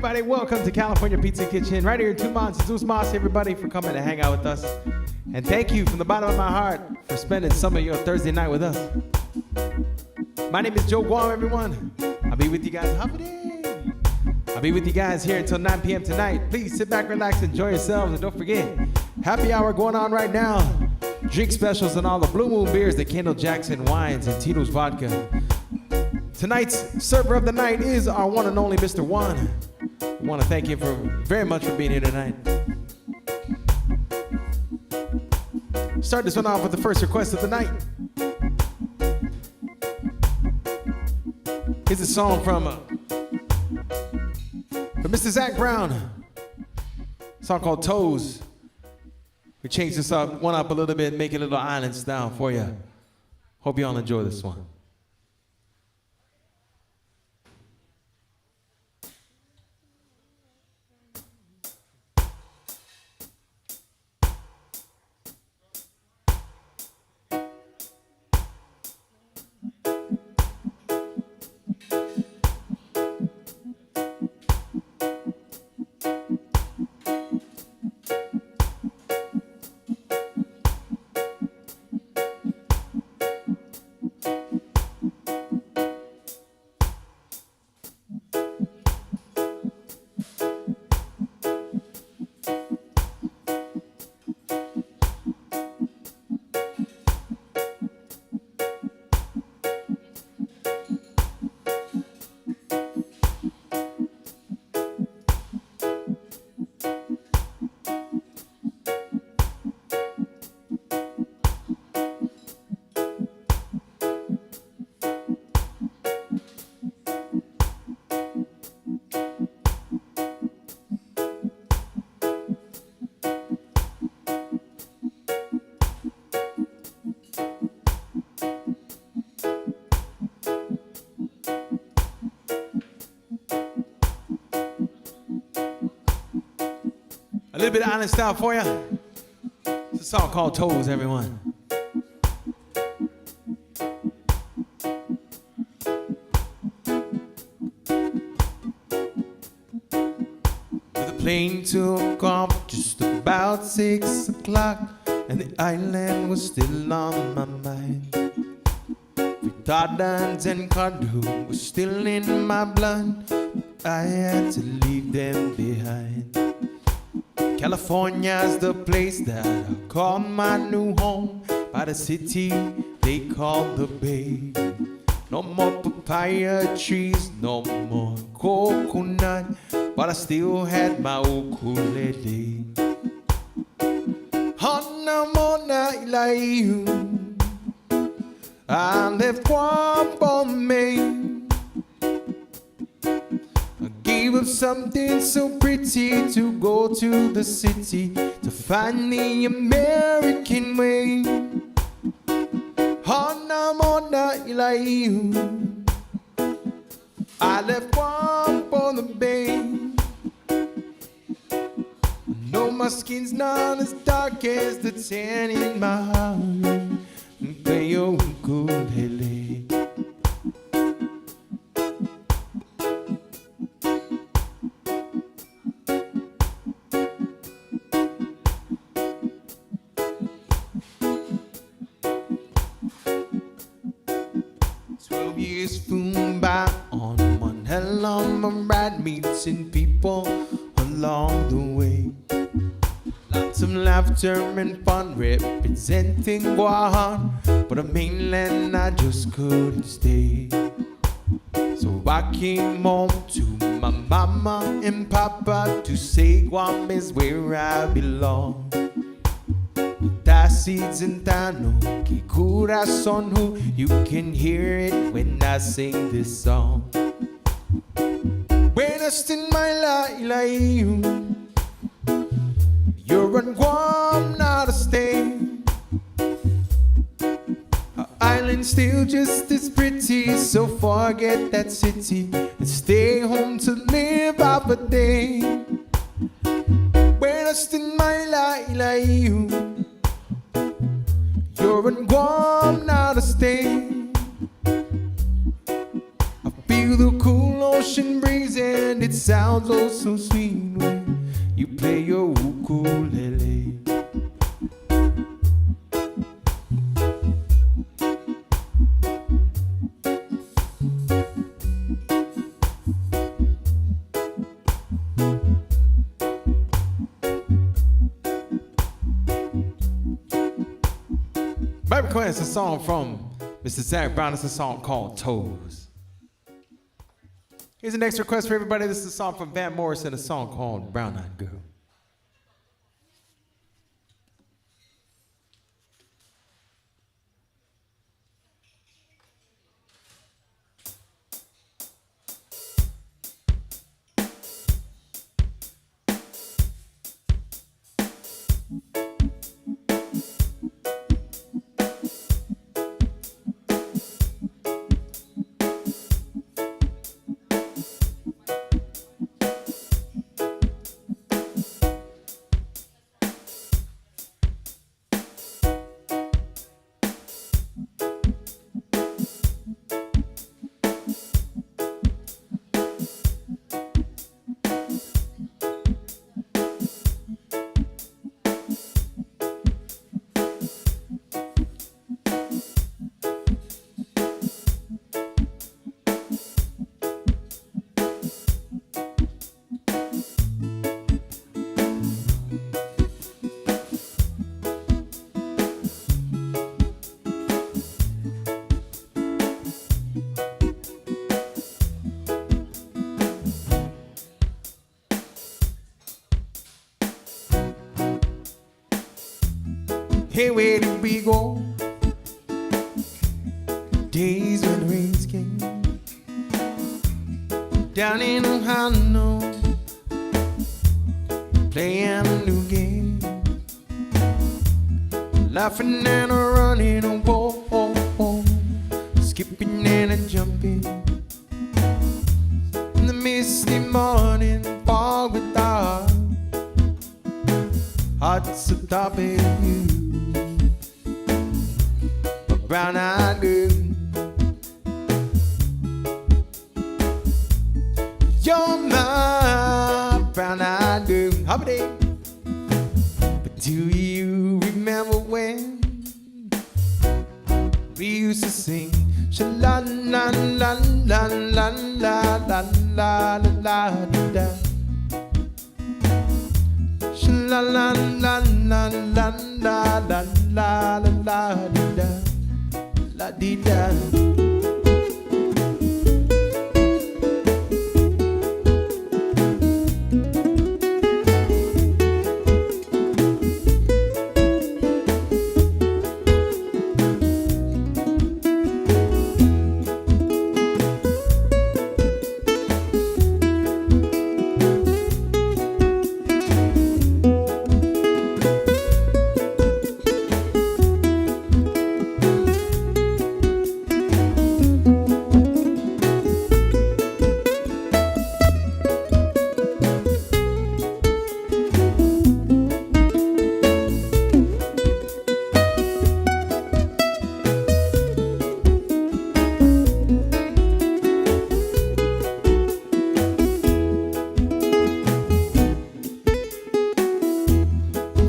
everybody. Welcome to California Pizza Kitchen, right here in Tumon. Zeus Moss, everybody, for coming to hang out with us. And thank you from the bottom of my heart for spending some of your Thursday night with us. My name is Joe Guam, everyone. I'll be with you guys. I'll be with you guys here until 9 p.m. tonight. Please sit back, relax, enjoy yourselves, and don't forget, happy hour going on right now. Drink specials on all the Blue Moon beers, the Kendall Jackson wines, and Tito's vodka. Tonight's server of the night is our one and only Mr. One. I want to thank him very much for being here tonight. Start this one off with the first request of the night. Here's a song from Mr. Zach Brown. A song called Toes. We changed this one up a little bit, make it a little island style for you. Hope you all enjoy this one. A little bit of island style for you. It's a song called Toes, everyone. The plane took off just about 6 o'clock, and the island was still on my mind. Retardants and cardo was still in my blood. I had to leave them behind. California's the place that I call my new home. By the city they call the Bay. No more papaya trees, no more coconut, but I still had my ukulele. Hana mona ilayu, I left Guam on Maine. Gave up something so pretty to go to the city to find the American way. Hana mona ilayu, I left Guam on the Bay. I know my skin's not as dark as the tan in my heart. Play your ukulele. 12 years flew by on one hell of a ride, meeting people along the way. Lots of laughter and fun representing Guam, but on mainland I just couldn't stay. So I came home to my mama and papa to say Guam is where I belong. Seeds and Tano, que corazón, who you can hear it when I sing this song. Buenas in my life, you're on Guam, not a state. Our island's still just as pretty, so forget that city and stay home to live out the day. Buenas in my life, you're in Guam, not a state. I feel the cool ocean breeze and it's sounds oh so sweet when you play your ukulele. My request is a song from Mr. Zach Brown. It's a song called Toes. Here's the next request for everybody. This is a song from Van Morrison, a song called Brown Eyed Girl. Hey, where did we go? Days when the rains came down in Ohio, playing a new game, laughing and a running, skipping and a jumping in the misty morning fog with dark hearts atop of you. Brown-eyed girl, you're my brown-eyed girl. Holiday. But do you remember when we used to sing sha-la la la la la la la la la da, sha-la la la la la la la la la da. La dee da.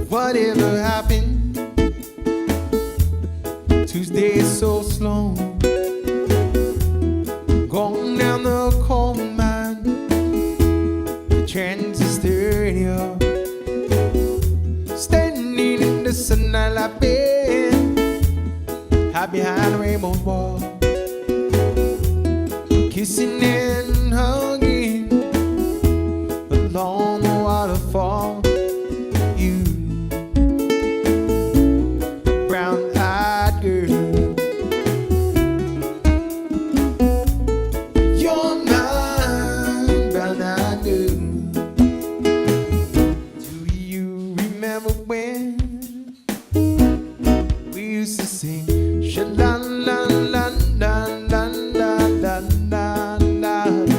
Whatever happened? Tuesday is so slow. Going down the coal mine, the transistor radio, standing in the sunlight like bed, hide behind a rainbow wall, kissing and hugging along the waterfall. Sing sha la la la la la la la la la.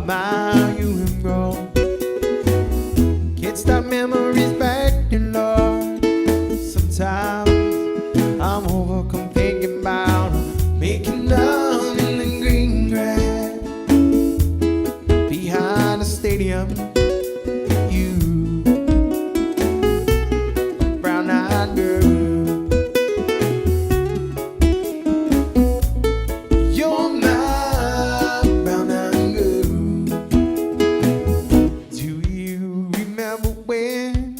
of how you have grown. Can't stop memories back in Lord. Sometimes I'm overcome thinking about making love in the green grass behind the stadium. You, brown-eyed girl, you're my brown-eyed girl. Do you remember when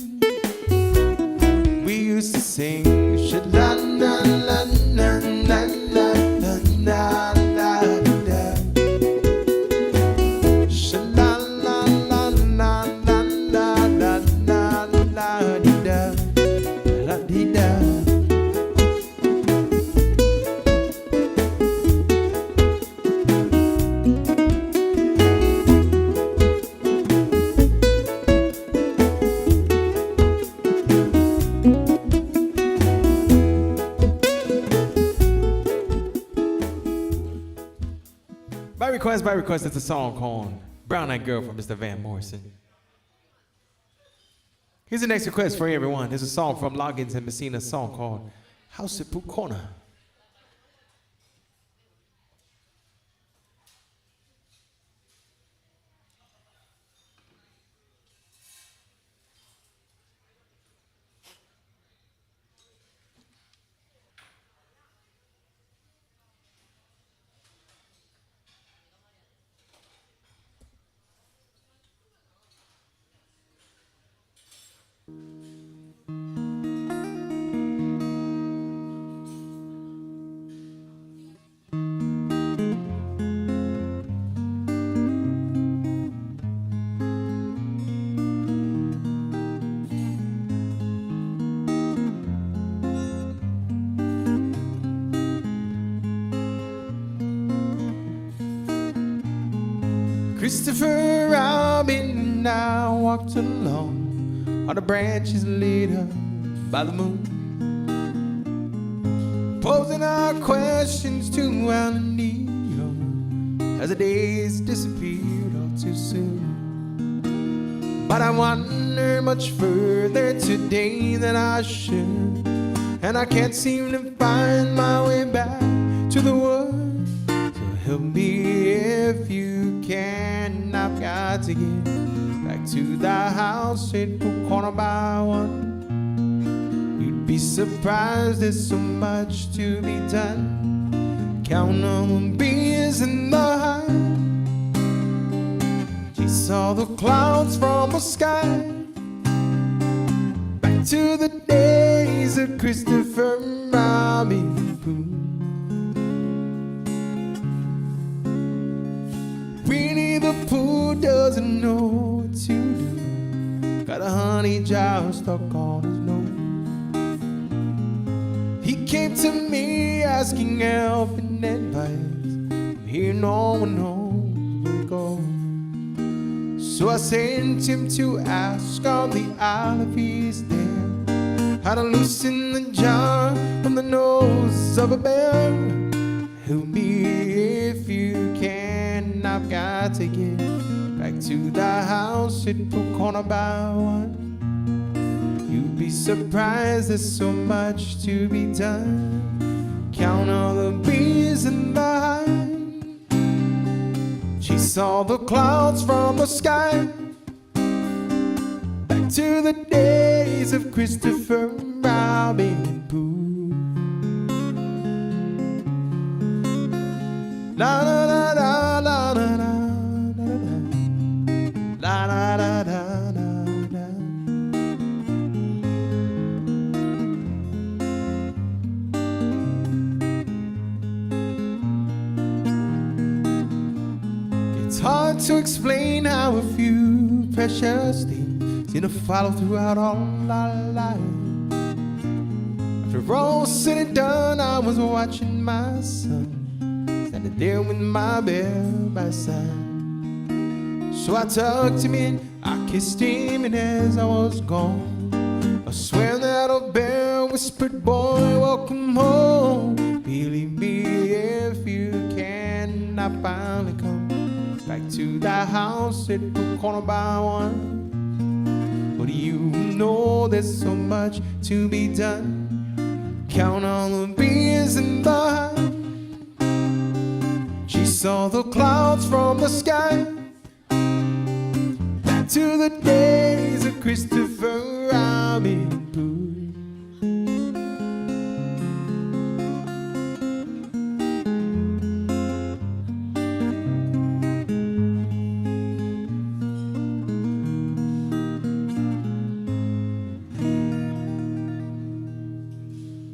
we used to sing sha-la-la-la-la-la-la-la-la-la-la-la? Sha-la-la-la-la-la-la-la-la-la-la-la-la-la-la-la. By request, it's a song called Brown Eyed Girl from Mr. Van Morrison. Here's the next request for everyone. There's a song from Loggins and Messina, a song called House at Pukona. Christopher Robin and I walked along on the branches lit up by the moon, posing our questions to Alan Neal as the days disappeared all too soon. But I wander much further today than I should, and I can't seem to find my way back to the woods. So help me if you can. I've got to get back to the house at corner by one. You'd be surprised, there's so much to be done. Count on the bees in the hive. She saw the clouds from the sky. Back to the days of Christopher Robin Pooh. Winnie the Pooh doesn't know what to do. Got a honey jar stuck on his nose. He came to me asking help and advice. Here no one knows where to go. So I sent him to ask on the isle if he's there, how to loosen the jar from the nose of a bear. Help me if you can. I've got to get back to the house at corner by one. You'd be surprised, there's so much to be done. Count all the bees in the hive. She saw the clouds from the sky. Back to the days of Christopher Robin Pooh. La la la la la la la la la la la la. It's hard to explain how a few precious things seem to follow throughout all our life. After all said and done, I was watching my son standing there with my bear by his side. So I tucked him in, I kissed him, and as I was gone, I swear that old bear whispered, boy, welcome home. Believe me if you can. I finally come back to that house at the corner by one. But you know there's so much to be done. Count all the beers in the hut. She saw the clouds from the sky. Back to the days of Christopher Robin Hood.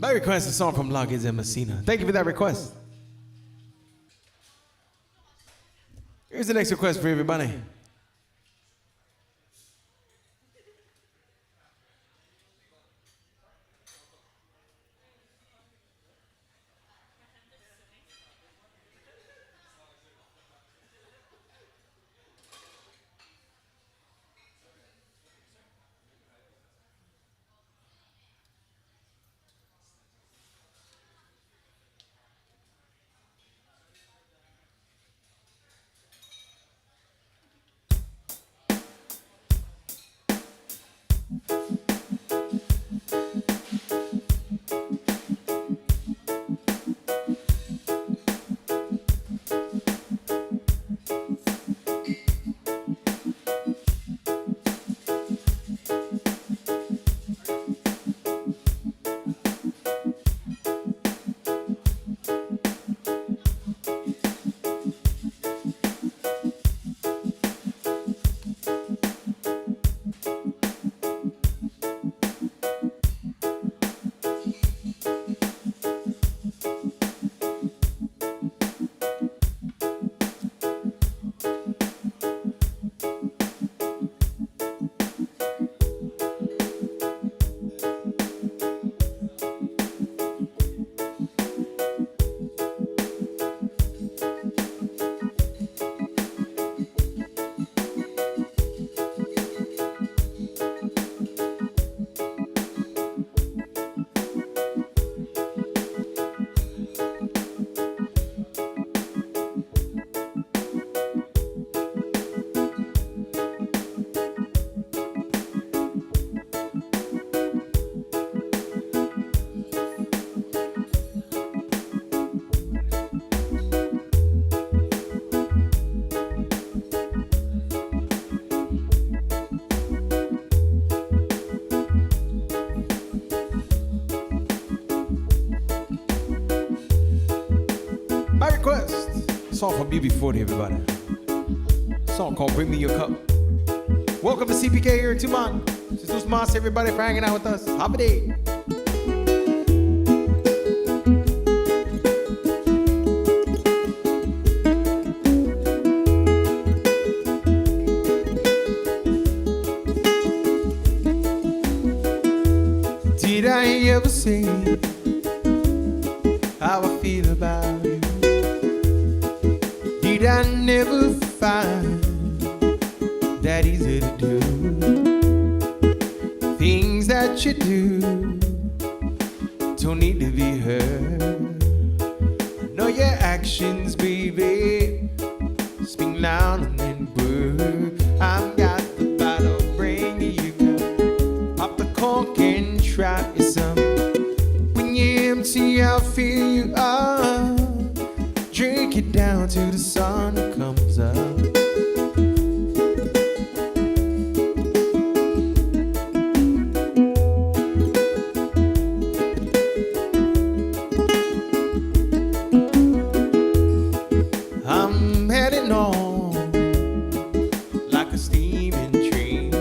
I request a song from Luggage and Messina. Thank you for that request. Here's the next request for everybody. Song from UB40, everybody. Song called Bring Me Your Cup. Welcome to CPK here in Tumon. Jesus Mas, everybody, for hanging out with us. Happy day. Did I ever say how I feel about you? Did I never find that easy to do? Things that you do don't need to be heard. I know your actions, baby, speak loud and then word. I've got the bottle, bring you cup. Pop the cork and try some. When you're empty, I'll fill you up. Drink it down till the sun comes up. I'm heading on like a steaming train,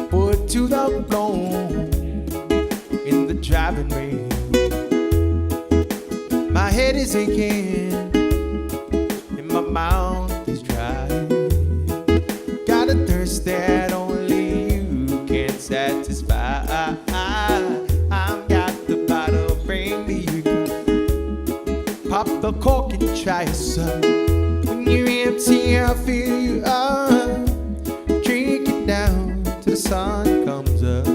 put to the bone in the driving rain. My head is aching and my mouth is dry. Got a thirst that only you can satisfy. I've got the bottle, bring me your cup. Pop the cork and try some. When you're empty, I'll fill you up. Drink it down till the sun comes up.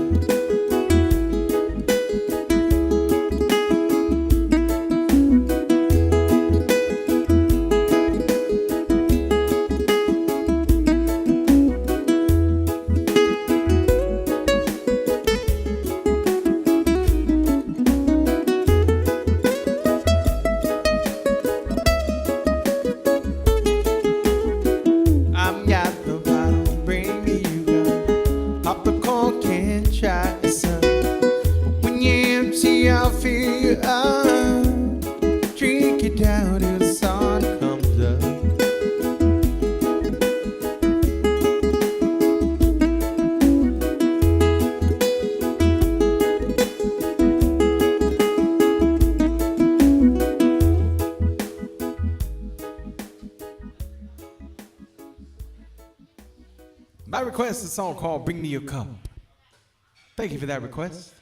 My request is a song called Bring Me Your Cup. Thank you for that request.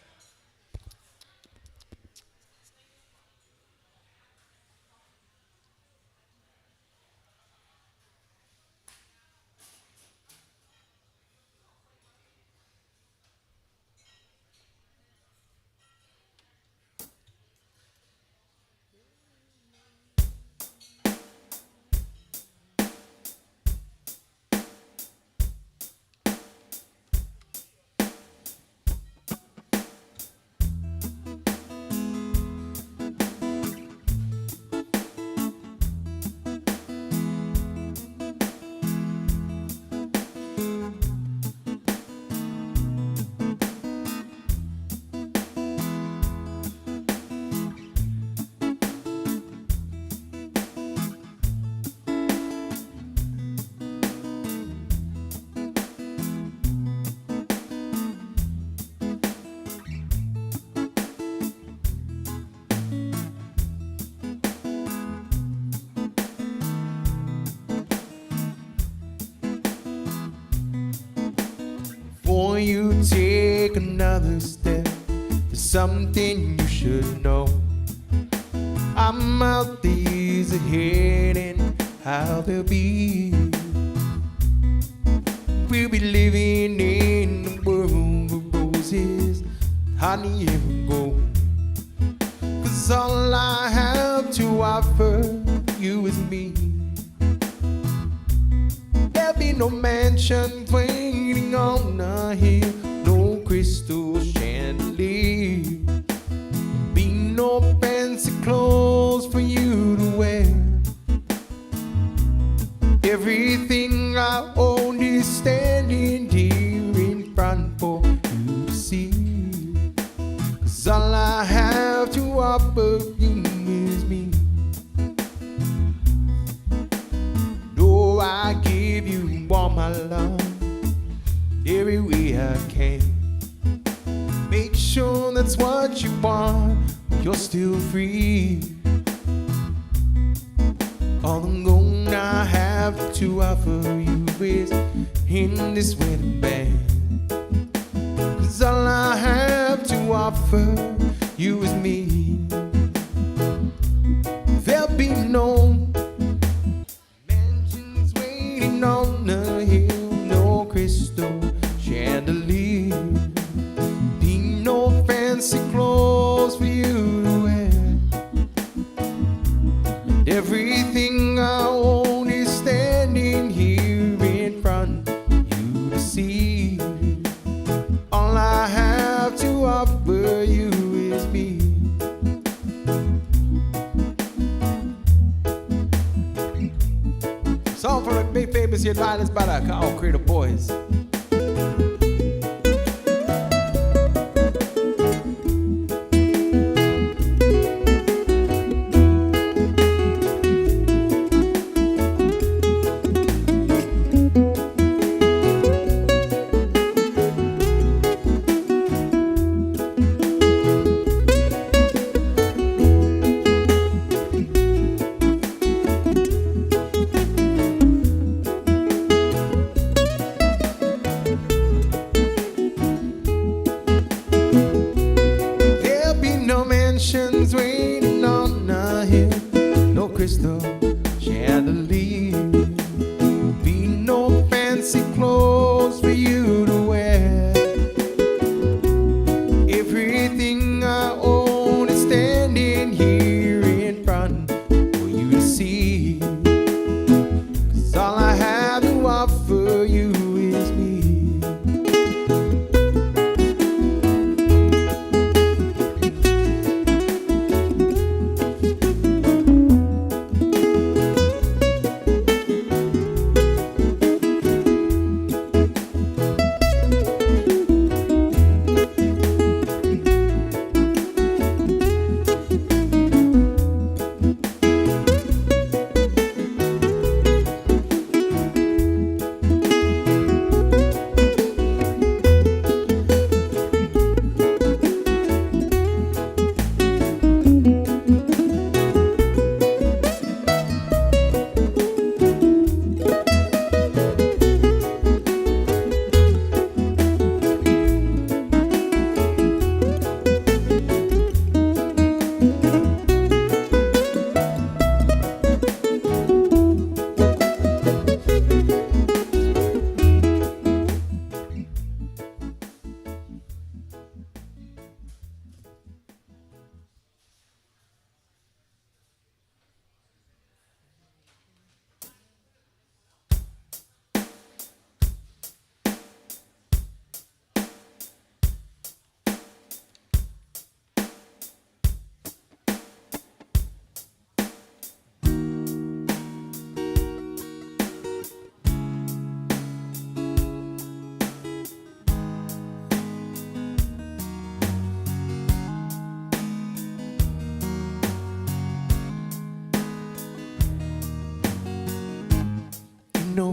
Before you take another step, there's something you should know. I'm out these ahead and how they'll be. We'll be living in the world of roses, honey and gold. 'Cause all I have to offer you is me. There'll be no mansions waiting on a hill, no crystal chandelier, be no fancy clothes for you to wear. Everything I own is standing here in front for you to see. 'Cause all I have to offer you is me. No, I give you all my love every way I can. Make sure that's what you want when you're still free. All I'm gonna have to offer you is in this wedding band. 'Cause all I have to offer you is me. There'll be no mansions waiting on the hill, no crystal chandelier, be no fancy clothes for you to wear. And everything I own is standing here in front of you to see. All I have to offer you is me. Song for the big famous here, Lions by the All Creative Boys. Waiting on a hill, no crystal chandelier, be no fancy clothes for you to wear. Everything I own is standing here in front for you to see. 'Cause all I have to offer you is me.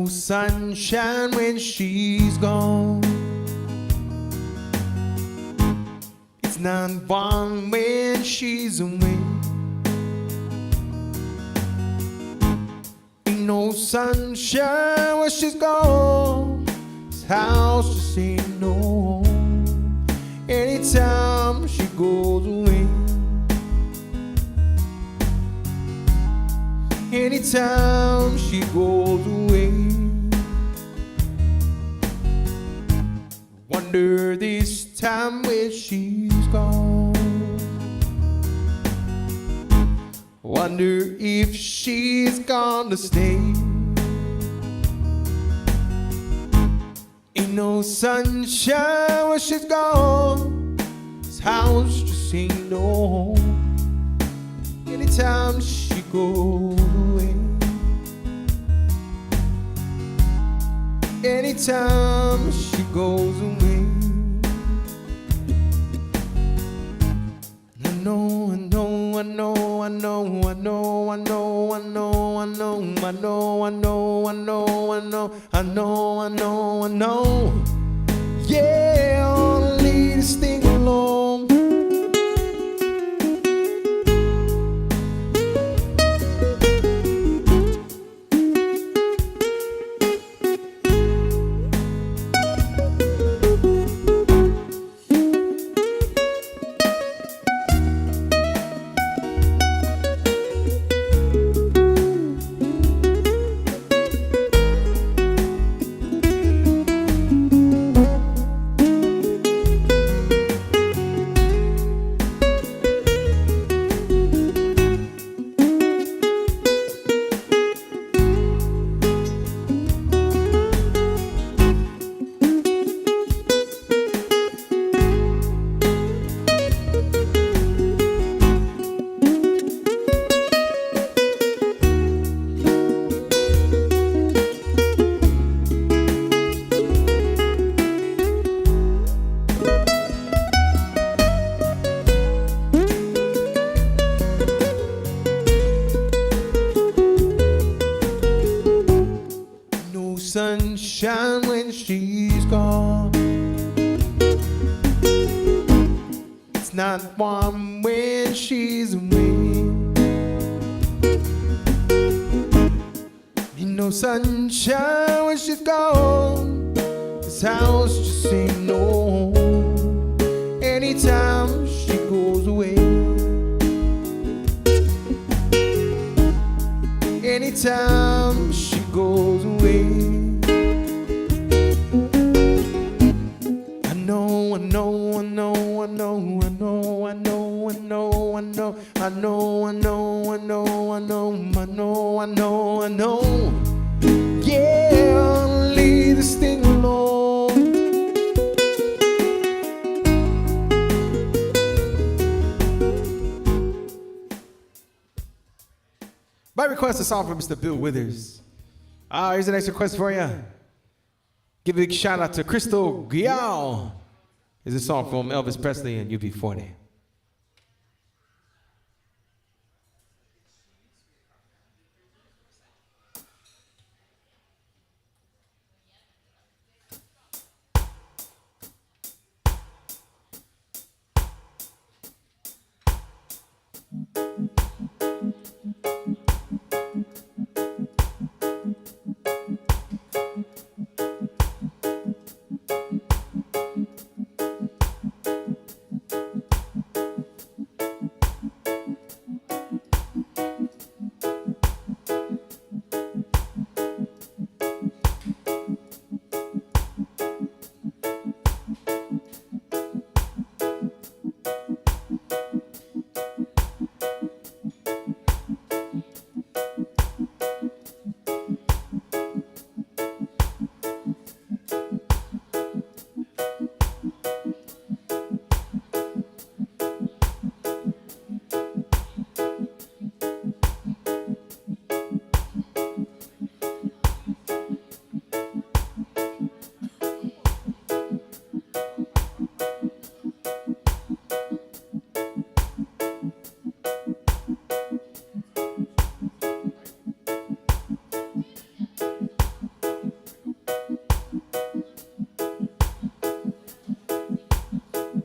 sunshine when she's gone. It's not warm when she's away. Ain't no sunshine when she's gone. This house just ain't no home. Anytime she goes away. Anytime she goes away. Wonder this time where she's gone. Wonder if she's gonna stay. Ain't no sunshine when she's gone. This house just ain't no home. Anytime she goes away. Anytime she goes away. I know, I know, I know, I know, I know, I know, I know, I know, I know, I know, I know, I know, I know, I know, I know. Yeah, I'll leave this thing alone. Sunshine when she's gone. It's not warm when she's away. Ain't no sunshine when she's gone. This house just ain't no home. Anytime she goes away. Anytime she goes away. I know, I know, I know, I know, I know, I know, I know, I know, I know, I know, I know, I know, I know, I know. Yeah, I'll leave this thing alone. By request, a song from Mr. Bill Withers. Here's the next request for you. Give a big shout out to Crystal Gial. Here's a song from Elvis Presley and UB40.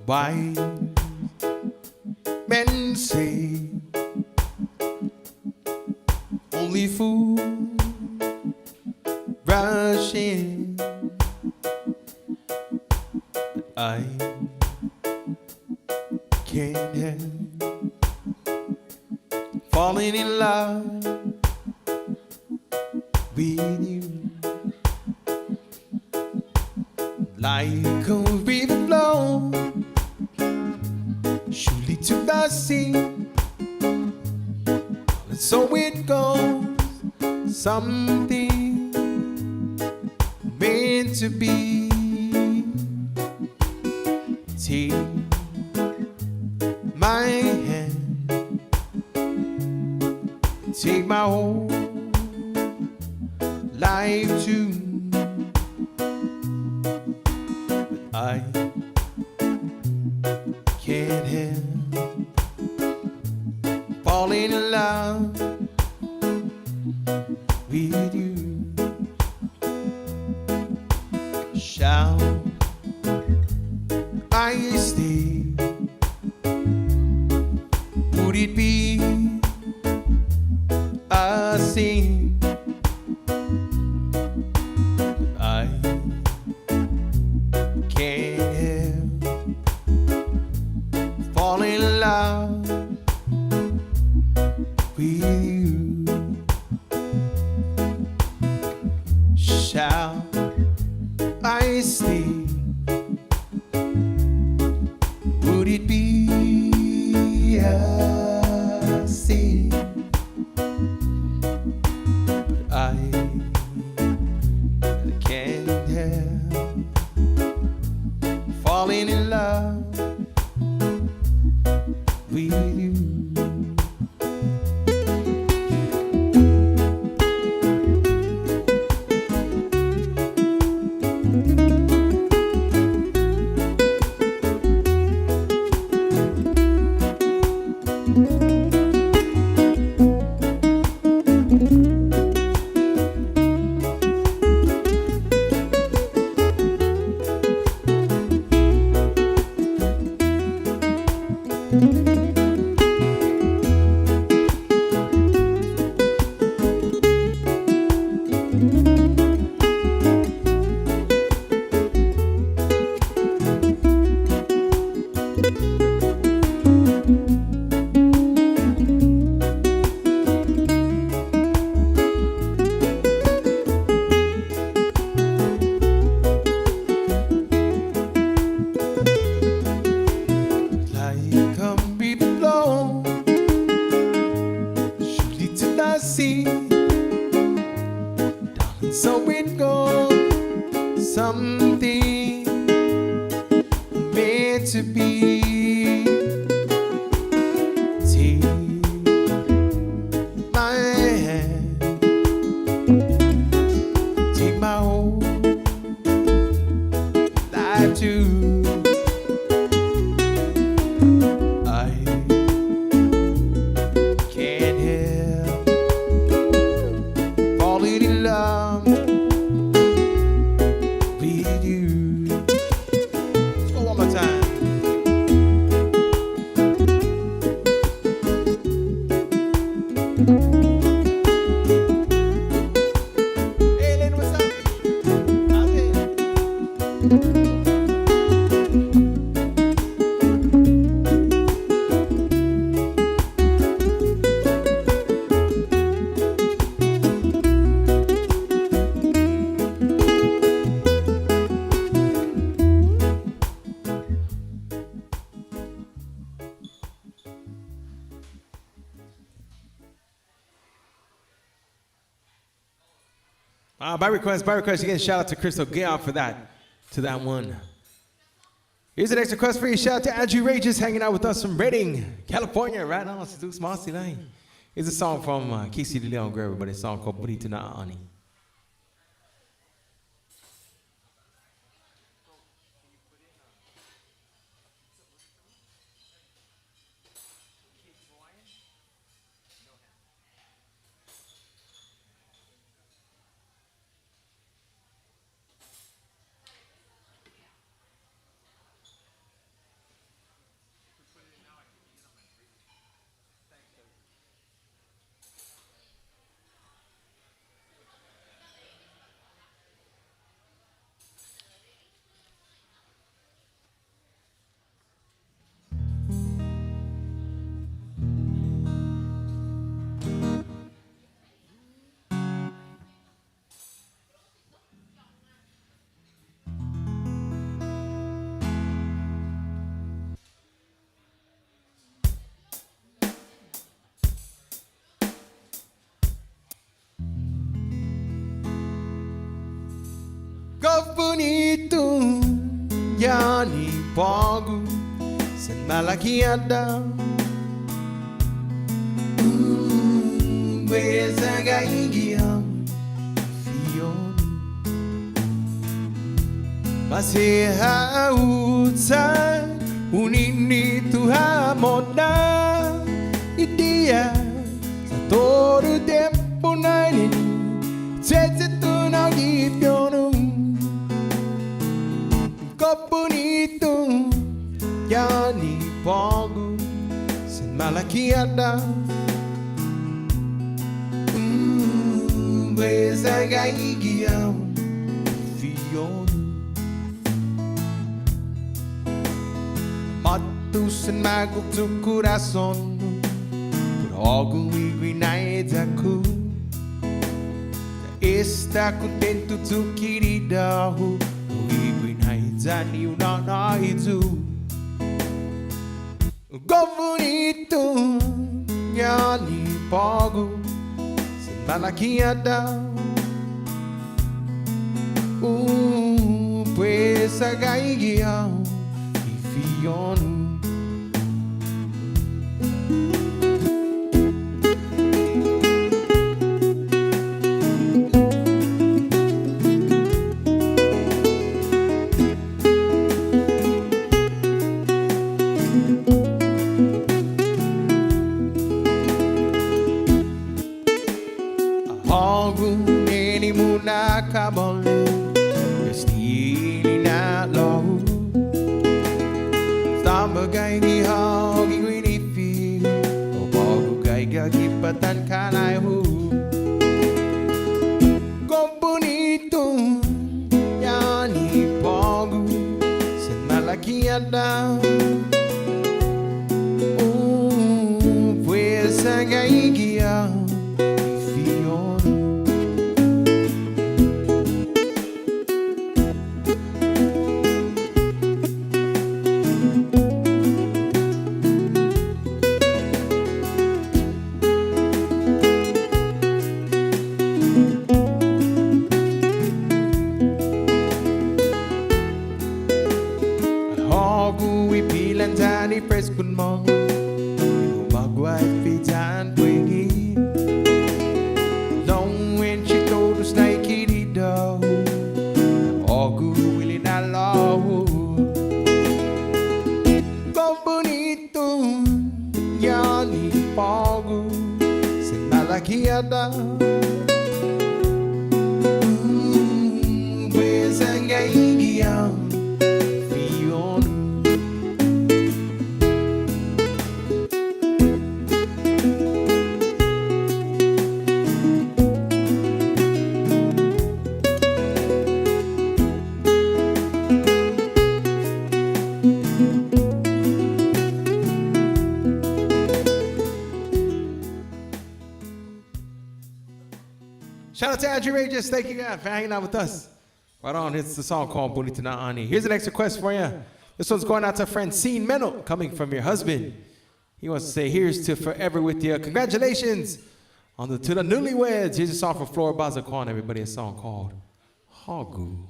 Why men say only fools rush in, but I can't help falling in love with you. Like a river flow surely to the sea, and so it goes. Something meant to be. Take my hand, take my whole life too. But I can't help falling in love with you. Shall I stay? Would it be a sin? I can't help falling in love with you. Shall I stay? Would it be a sin? But I can't help falling in love with you. See, darling, so it goes. Something meant to be. Take my hand, take my whole life too. I can't help falling in love with you. Let's go one more time. Hey, Lynn, what's up? How's it? By request, again, shout out to Crystal Gail for that, to that one. Here's the next request for you. Shout out to Andrew Rages hanging out with us from Redding, California, right on Seduce Mossy Lane. Here's a song from Casey De Leon Guerrero, but it's a song called Bonita Ani. bonito, yani bago sa malaki ada. Besa gaigiam fiyon masihautan uninito hamoda idia sa todo tempo na ini tete tunaw gipyonum ko bonito yani bago sa malaki ada. Besa gaigiam fiyon matusan magok tu corazon por algo iguinaitaku está contento tu querida o iguinaitani una itu go bonito yani pago malaki ada. Pues agaigiam ifionu. Neni muna kabole stili na lo Samba gai gi hao gi gwini fi o bago gai ga gi patan kanai hu Go bonito yani bago sen malaki ada Pues gai gi Tani fresco mo Magway pitan pwegi Long when she told us na ikirido Ogu wili na lo Go bonito Yani pago Sen malaki ada Pues ang gaigiam Shout out to Andrew Regis. Thank you guys for hanging out with us. Right on. It's the song called Bonita Ani. Here's the next request for you. This one's going out to Francine Mennel, coming from your husband. He wants to say, here's to forever with you. Congratulations to the newlyweds. Here's a song from Flora Bazaquan, everybody. A song called Hagu.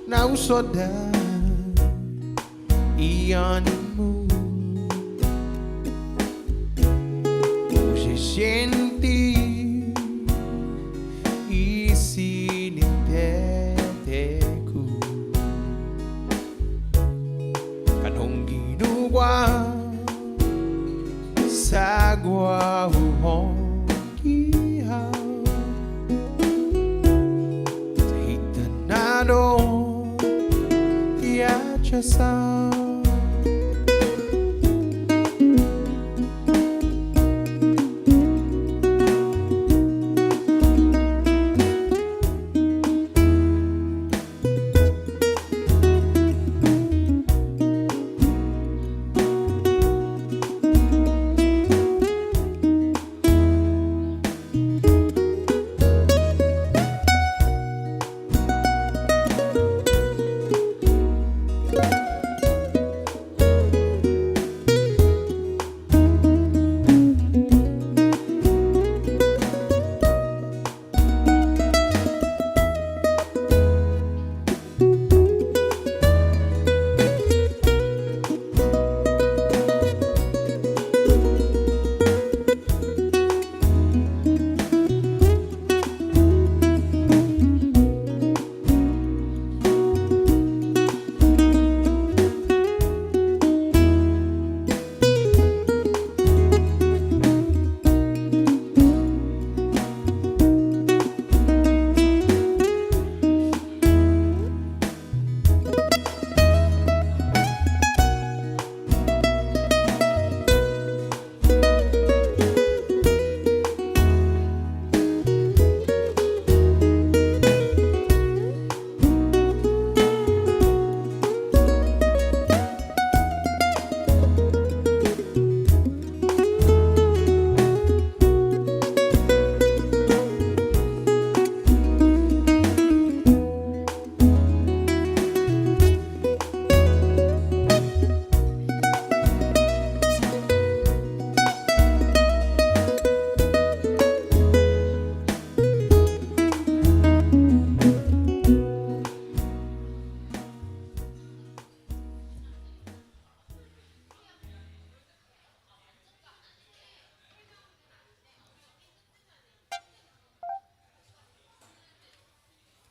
na usoda ioni mu hoje senti isi nimpeteku kanongi dugwa sagwa uhongi hao hitanado yachasa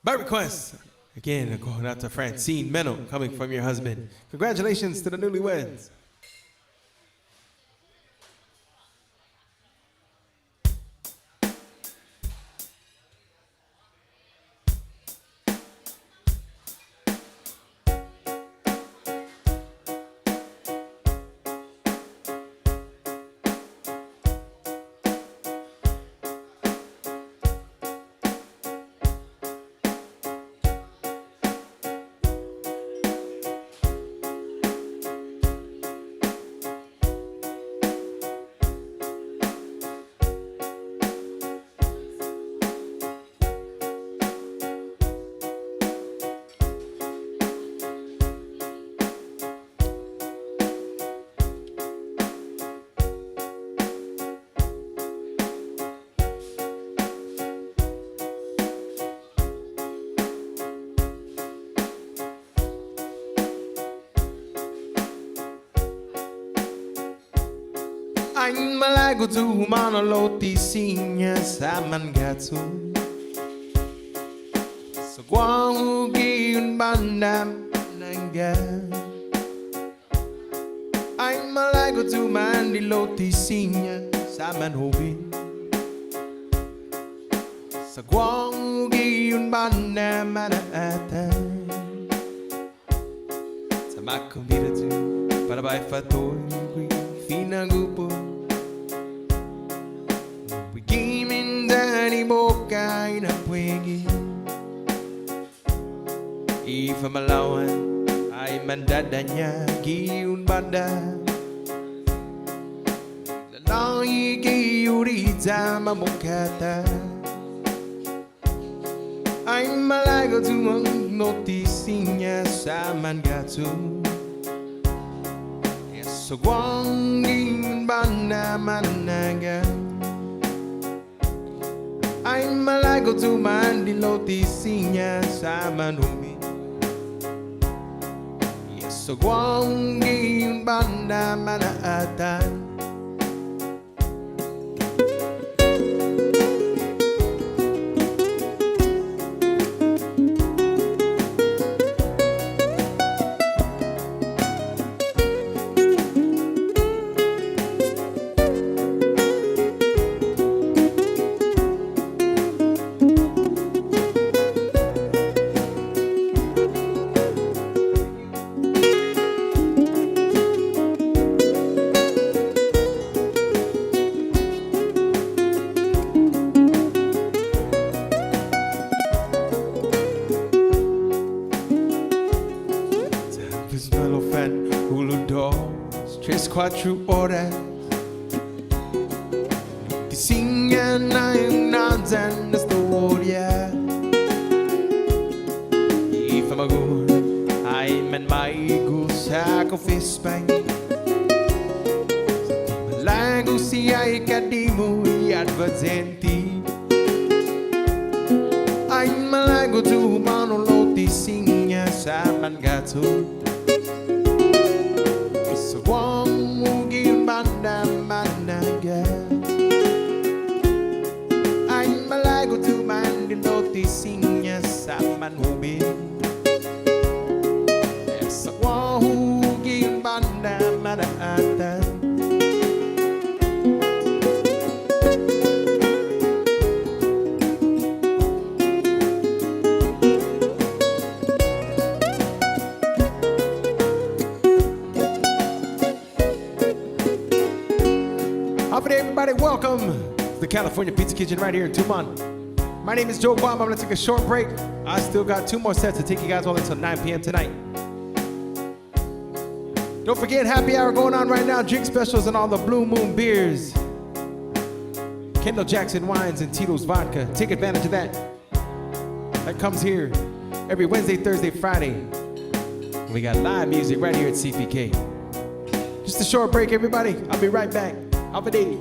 By request, again, going out to Francine Meno, coming from your husband. Congratulations to the newlyweds. Anh malago tu humano lo tisinha sa mangatsu sa guang giun bandam nanga Anh malago tu mandi lo tisinha sa manhobi sa guang giun bandam manata sa makumbira tu para bai fator fina gupo Dari boca inapuegi Ifa malawan ay mandadanya giun banda Lalaki giurita mamukata Ay malago tumang notisinya sa mangatsu Yes, so guang giun banda mananaga Ay malago tu man di lo tisinha sa manumi sa Guam giyong banda manaatan. Tres, quatro horas Tisinga na yung nandyan na storya. Ifamagun ay man maigo sa coffee's bank. Malago siya ikadimo i-advazenti. Ay malago tumanolo tisinga sa mangato. Guam muging banda managa. Ay malago tuman dilotising niya sa manubin. Sa Guam muging banda managa. Everybody, welcome to the California Pizza Kitchen right here in Tumon. My name is Joe Guam. I'm going to take a short break. I still got 2 more sets to take you guys all until 9 p.m. tonight. Don't forget, happy hour going on right now. Drink specials and all the Blue Moon beers. Kendall Jackson wines and Tito's vodka. Take advantage of that. That comes here every Wednesday, Thursday, Friday. We got live music right here at CPK. Just a short break, everybody. I'll be right back. Have a day.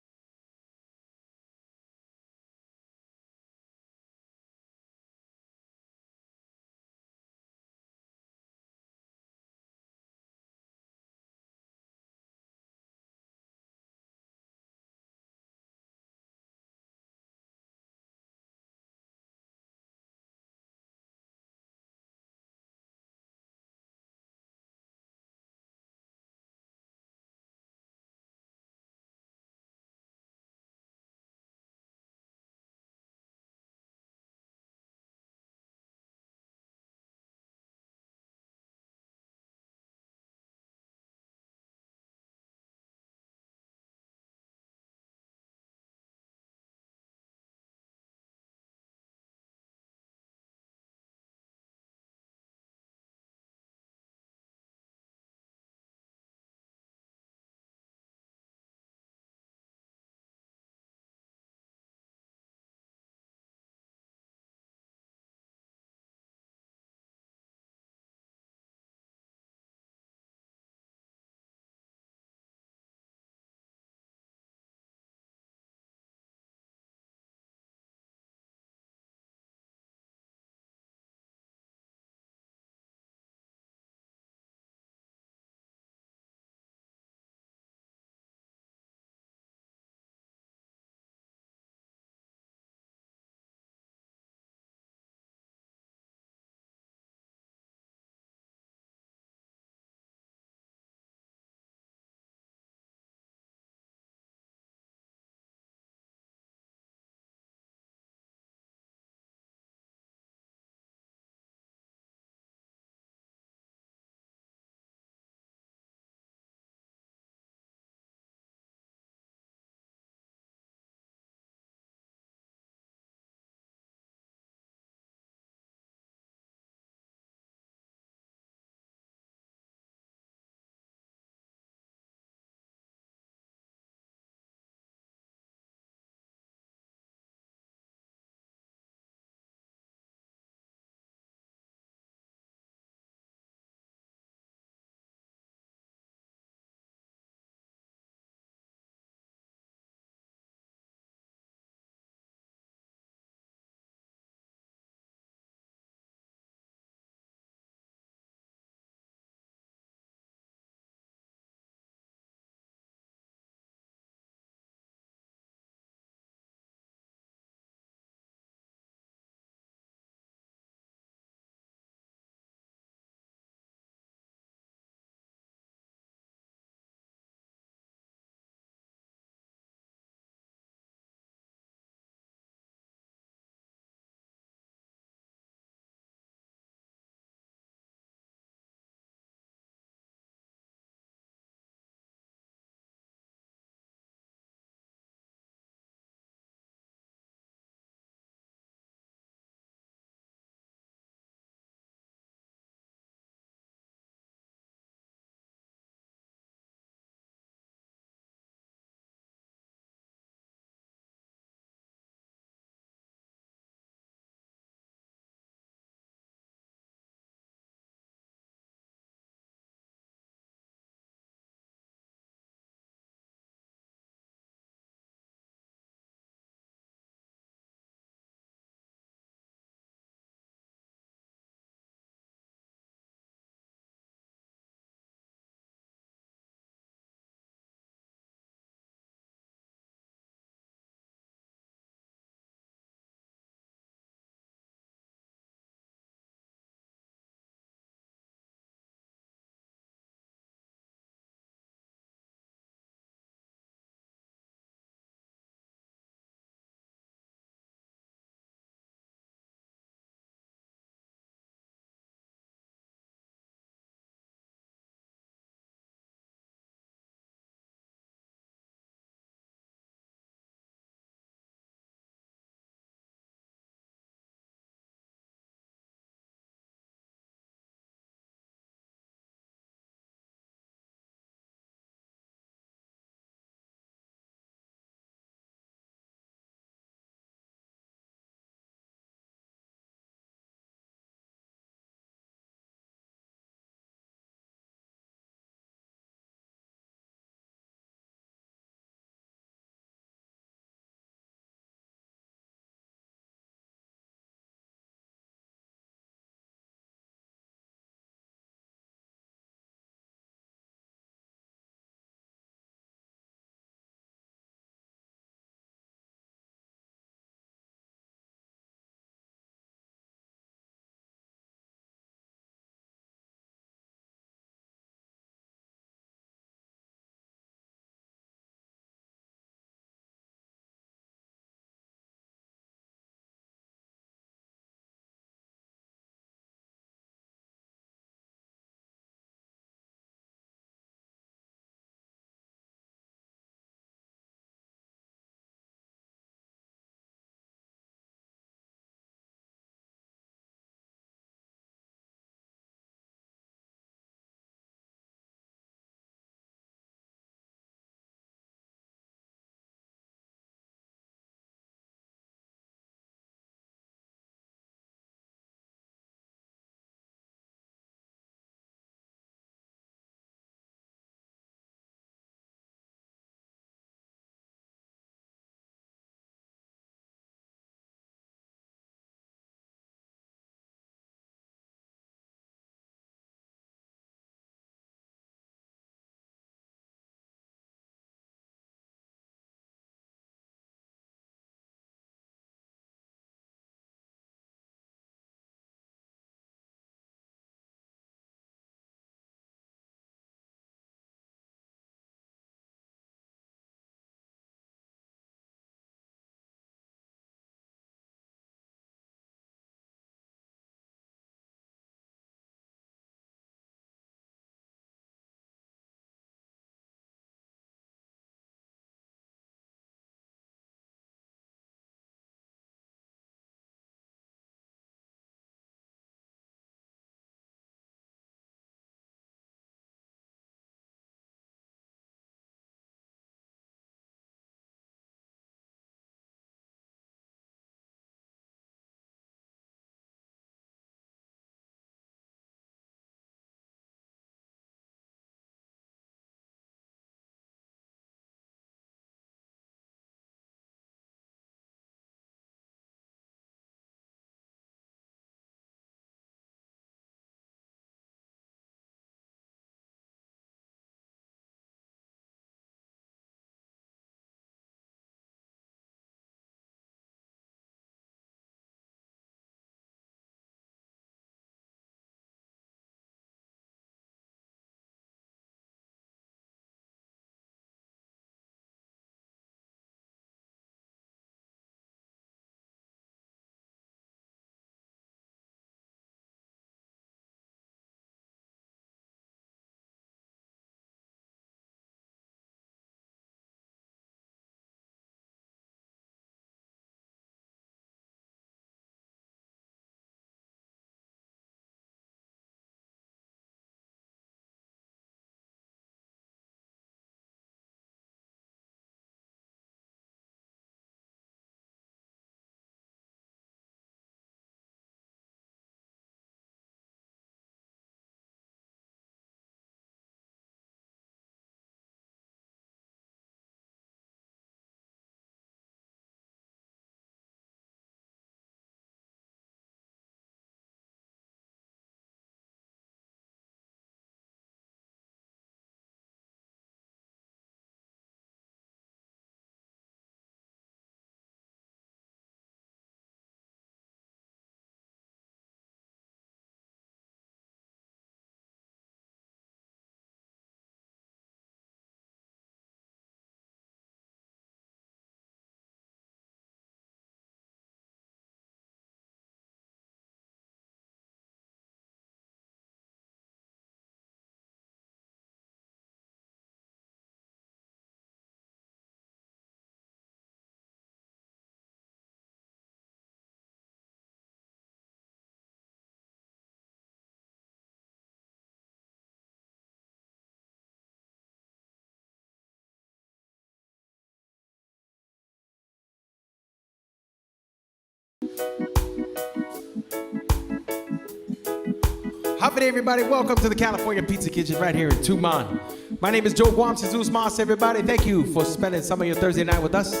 Happy day, everybody. Welcome to the California Pizza Kitchen right here in Tumon. My name is Joe Guam, Jesus Mas, everybody. Thank you for spending some of your Thursday night with us.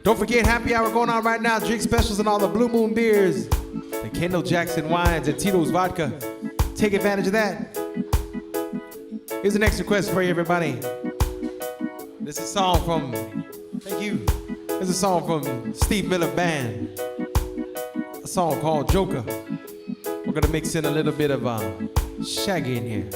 Don't forget, happy hour going on right now. Drink specials and all the Blue Moon beers, the Kendall Jackson wines, and Tito's vodka. Take advantage of that. Here's the next request for you, everybody. This is a song from, thank you. This is a song from Steve Miller Band. A song called Joker. We're gonna mix in a little bit of Shaggy in here.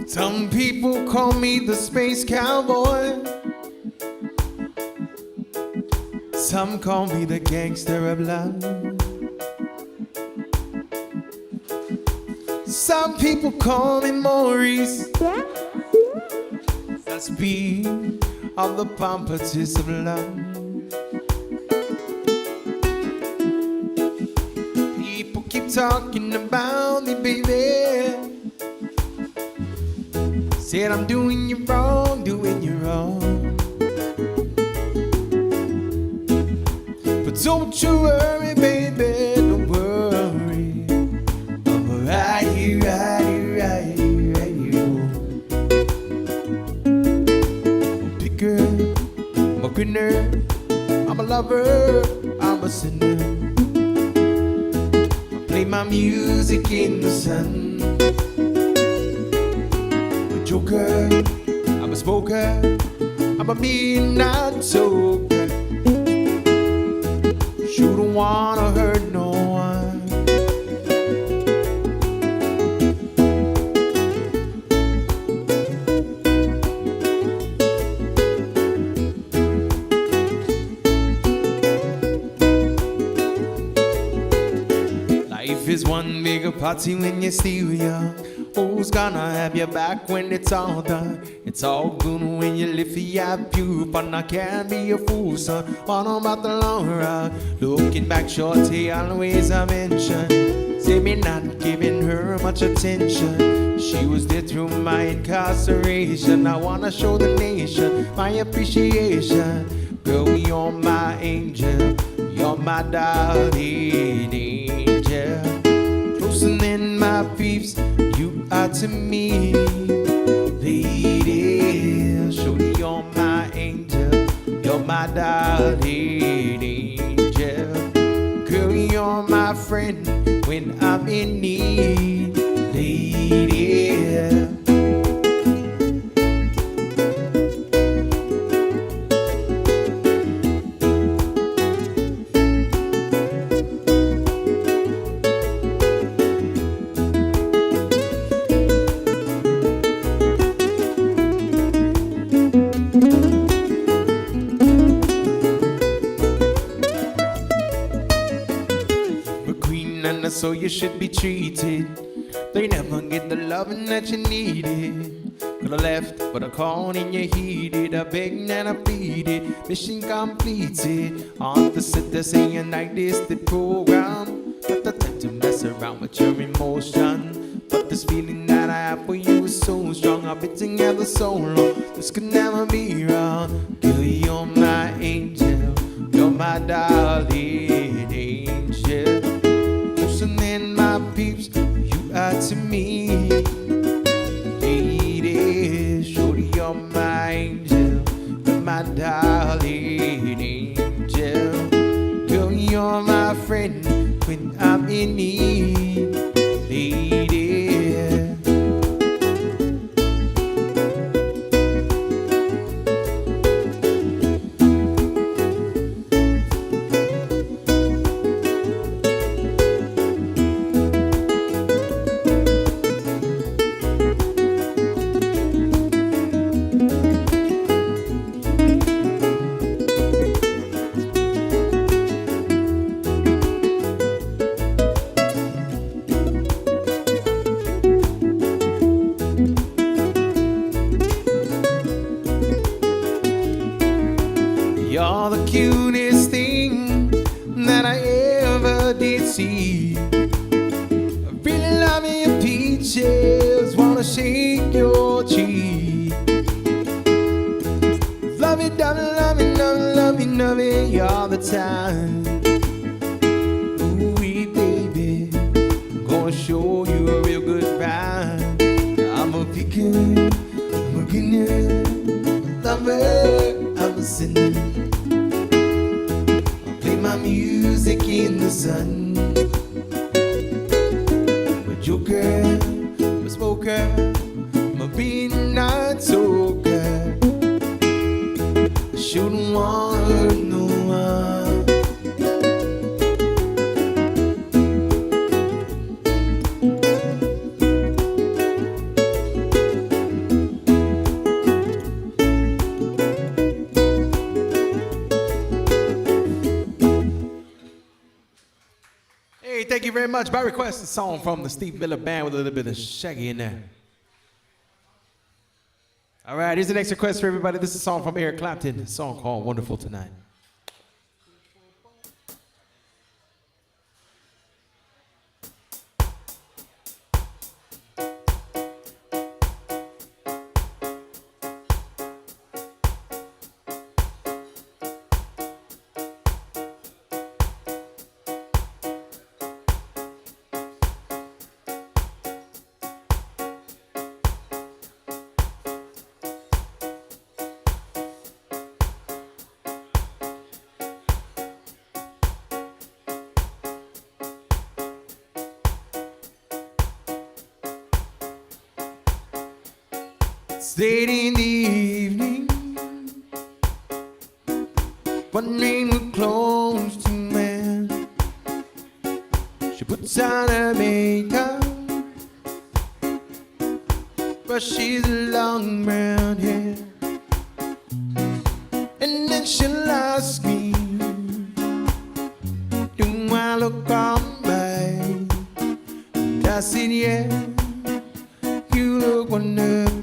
Some people call me the space cowboy. Some call me the gangster of love. Some people call me Maurice. The speed of the pompatus of love. People keep talking about me, baby. Said I'm doing you wrong, doing you wrong. But don't you worry, baby, don't worry. I'm right here, right here, right here, right here. I'm a picker, I'm a grinner, I'm a lover, I'm a sinner. I play my music in the sun. Joker, I'm a smoker, I'm a midnight toker. You don't wanna hurt no one. Life is one bigger party when you're still young. Who's gonna have your back when it's all done? It's all good when you live for your view, but I can't be a fool, son. What about the long run? Looking back, shorty, always I mention. Say me not giving her much attention. She was there through my incarceration. I wanna show the nation my appreciation. Girl, you're my angel. You're my darling angel. Closer than my peeps, you are to me, lady. Surely you're my angel, you're my darling angel. Girl, you're my friend when I'm in need, lady. and that's so you should be treated. They never get the loving that you needed. Could have left, but I called and you heeded. I begged and I pleaded, mission completed. On the set they're saying like this, the program. Not the time to mess around with your emotion. But this feeling that I have for you is so strong. I've been together so long, this could never be wrong. Girl, you're my angel, you're my darling angel. Closer than my peeps, you are to me. Lady, shorty, you're my angel, you're my darling angel. Girl, you're my friend when I'm in need. Lady. You're the cutest thing that I ever did see. I really love your peaches, wanna shake your cheek. Love you, darling, love you, love you, love you all the time. Ooh, baby, I'm gonna show you a real good ride. I'm a beginner, lover, I'm a sinner. My music in the sun. I'm a joker, I'm a smoker, I'm a midnight soaker. I shouldn't want to hurt no one. Thank you very much. By request, a song from the Steve Miller Band with a little bit of Shaggy in there. All right, here's the next request for everybody. This is a song from Eric Clapton, a song called Wonderful Tonight. It's late in the evening, one rain will close to man. She puts on her makeup, brushes long brown hair, and then she'll ask me, do I look alright? I said, yeah, you look wonderful.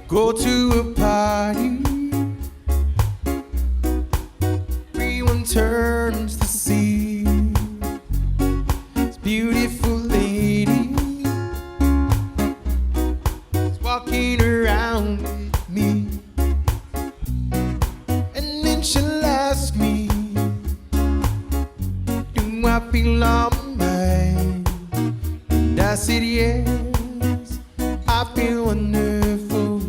Go to a party, everyone turns to see this beautiful lady is walking around with me. And then she'll ask me, do I feel alright? And I said yes, I feel wonderful.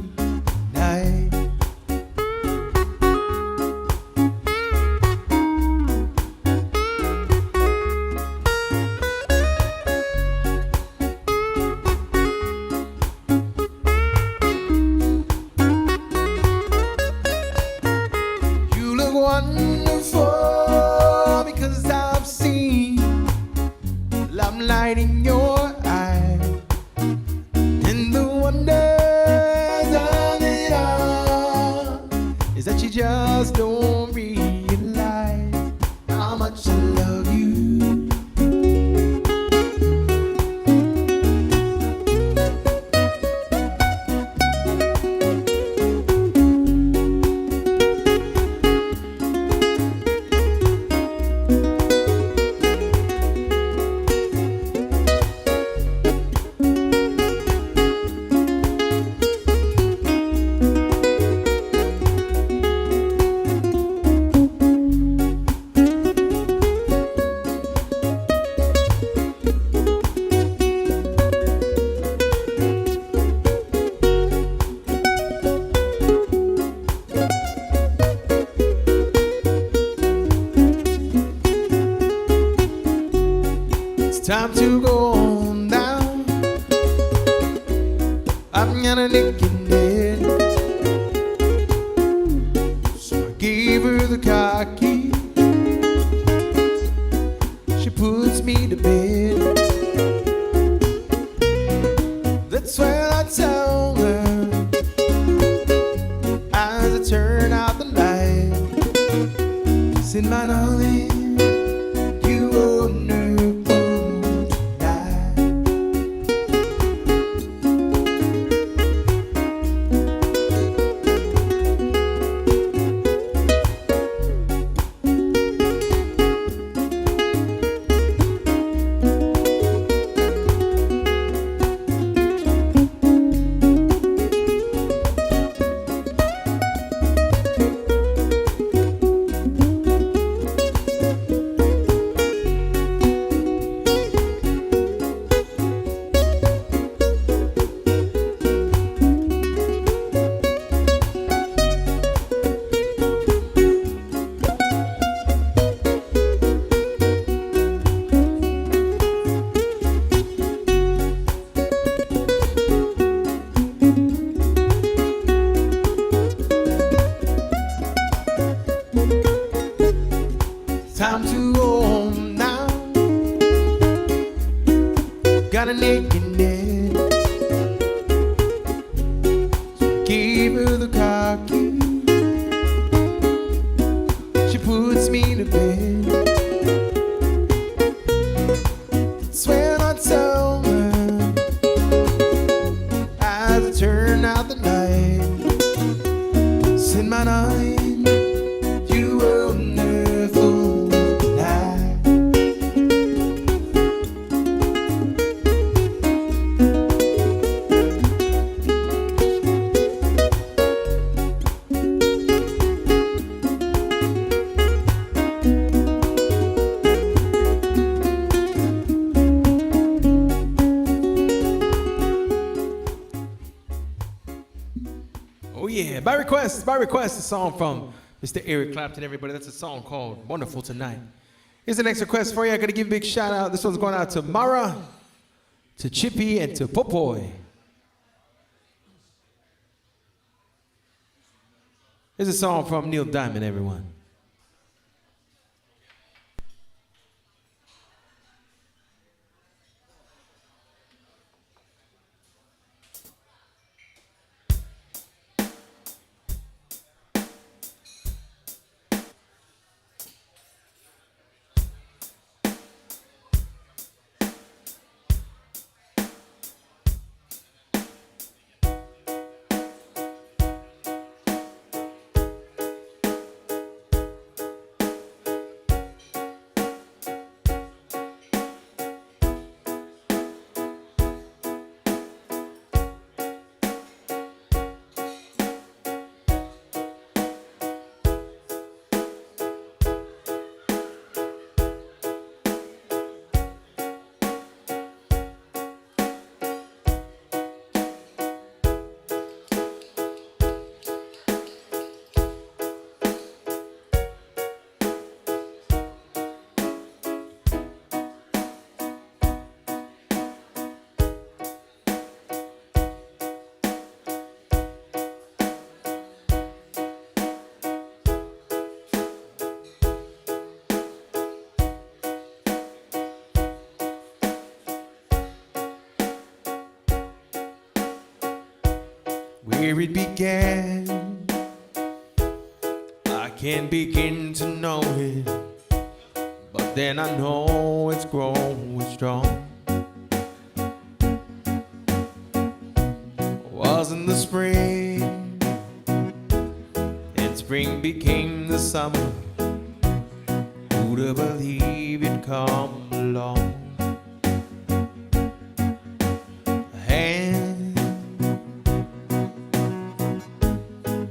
I'm gonna nick and dead. So I gave her the car key. She puts me to bed. That's when I tell her, as I turn out the light, said, my darling, you own her phone tonight. Time to go home now. Got a naked net. So I gave her the car key. She puts me to bed. That's when I tell her, as I turn out the light, said, my darling, you were wonderful. Oh yeah, by request, a song from Mr. Eric Clapton, everybody. That's a song called Wonderful Tonight. Here's the next request for you. I gotta give a big shout out. This one's going out to Mara, to Chippy, and to Popoy. Here's a song from Neil Diamond, everyone. Where it began, I can't begin to know it, but then I know it's growing strong. Was in the spring, and spring became the summer. Who'd have believed it'd come along?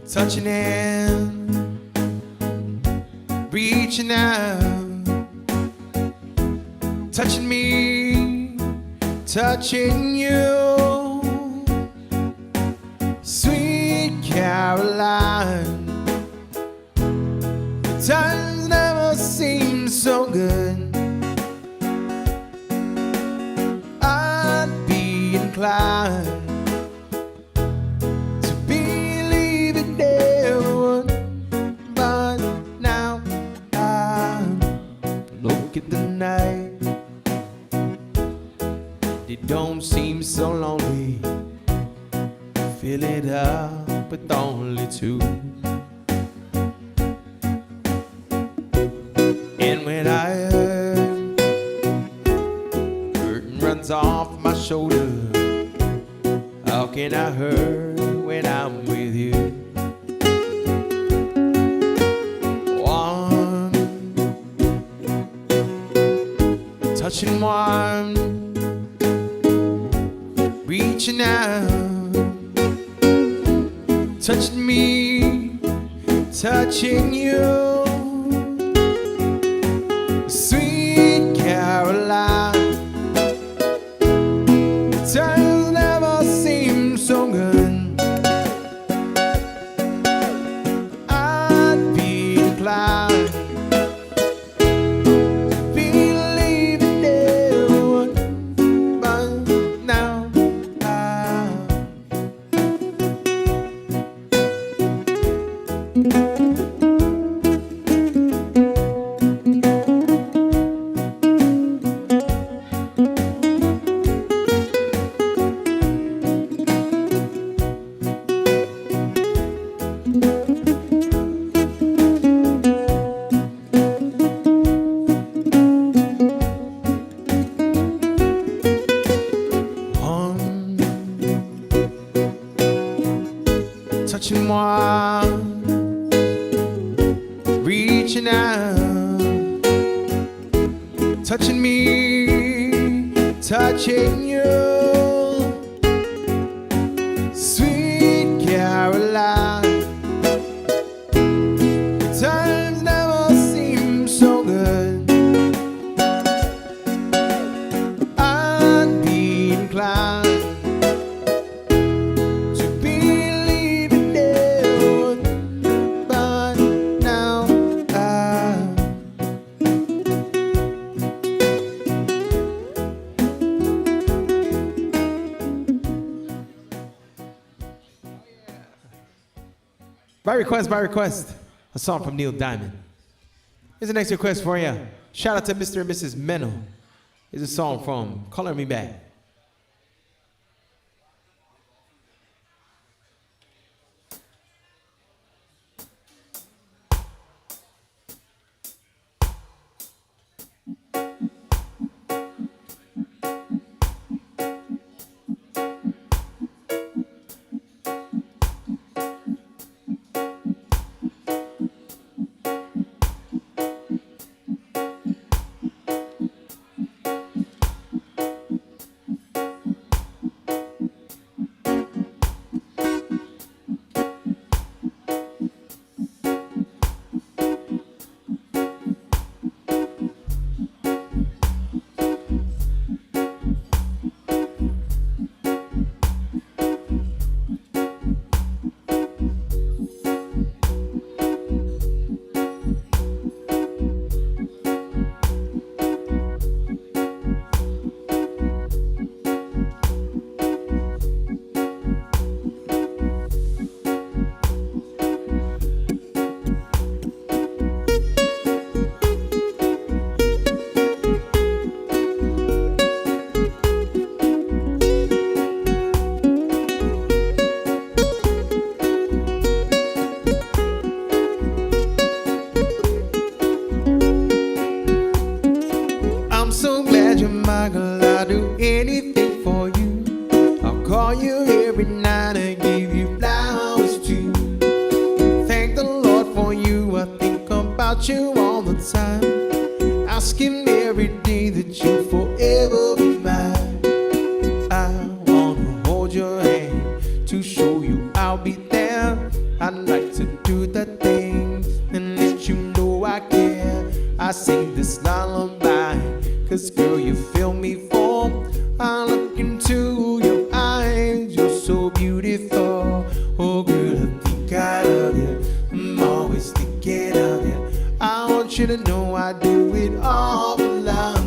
Touching and reaching out, touching me, touching you, sweet Caroline. The times never seemed so good. I'd be inclined fill it up with only two. And when I hurt, curtain runs off my shoulder. How can I hurt when I'm with you? Warm, touching warm, reaching out, touching me, touching you. Sweet Caroline, times never seem so good. I'd be inclined to believe in everyone, but now touching one, reaching out, touching me, touching you. Sweet Caroline, times never seem so good. I'd be inclined by request, a song from Neil Diamond. Here's the next request for you. Shout out to Mr. and Mrs. Menno. Here's a song from Color Me Back. I'll do anything for you. I'll call you every night and give you flowers too. Thank the Lord for you. I think about you all the time. Ask Him every day that you'll forever be mine. I wanna hold your hand to show you I'll be there. I'd like to do the things and let you know I care. I sing this lullaby 'cause girl, you fill me full. I look into your eyes, you're so beautiful. Oh girl, I think I love you. I'm always thinking of you. I want you to know I do it all for love.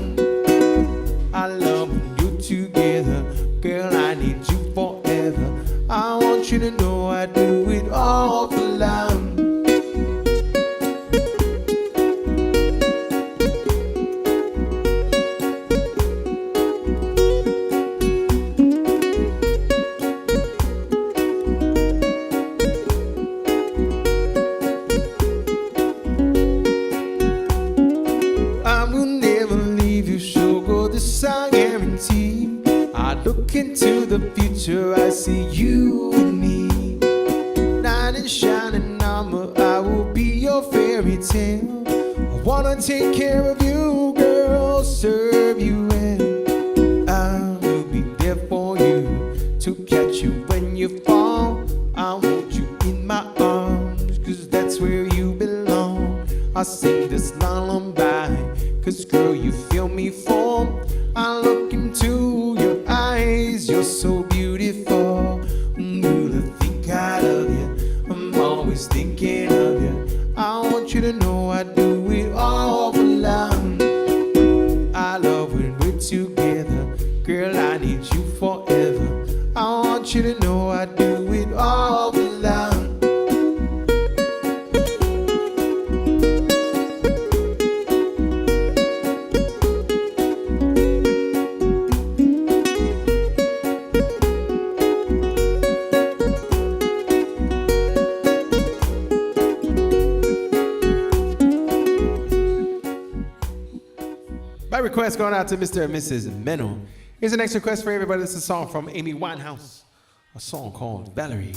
I love when you're together. Girl, I need you forever. I want you to know I do it all for love. I see you and me. Knight in shining armor, I will be your fairy tale. I wanna take care of you, girl, serve you well. I will be there for you to catch you when you fall. I want you in my arms, cause that's where you belong. I sing this lullaby, cause girl, you feel me fall. I look into your eyes, you're so beautiful. Girl, I think I love you, I'm always thinking of you. I want you to know I do it all for love. I love when we're together, girl, I need you forever. I want you to know I do it all for love. My request going out to Mr. and Mrs. Menno. Here's the next request for everybody. This is a song from Amy Winehouse, a song called Valerie.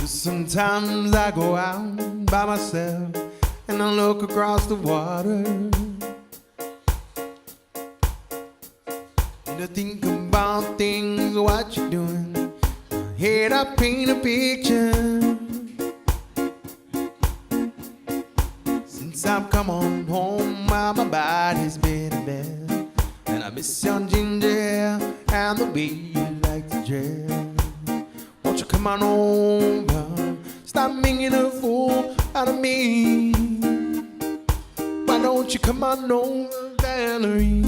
Sometimes I go out by myself and I look across the water and I think about things, what you're doing. My head, I paint a picture. Since I've come on home, my body's been a mess, and I miss your ginger hair and the way you like to dress. Won't you come on over? Stop making a fool out of me. Why don't you come on over, Valerie?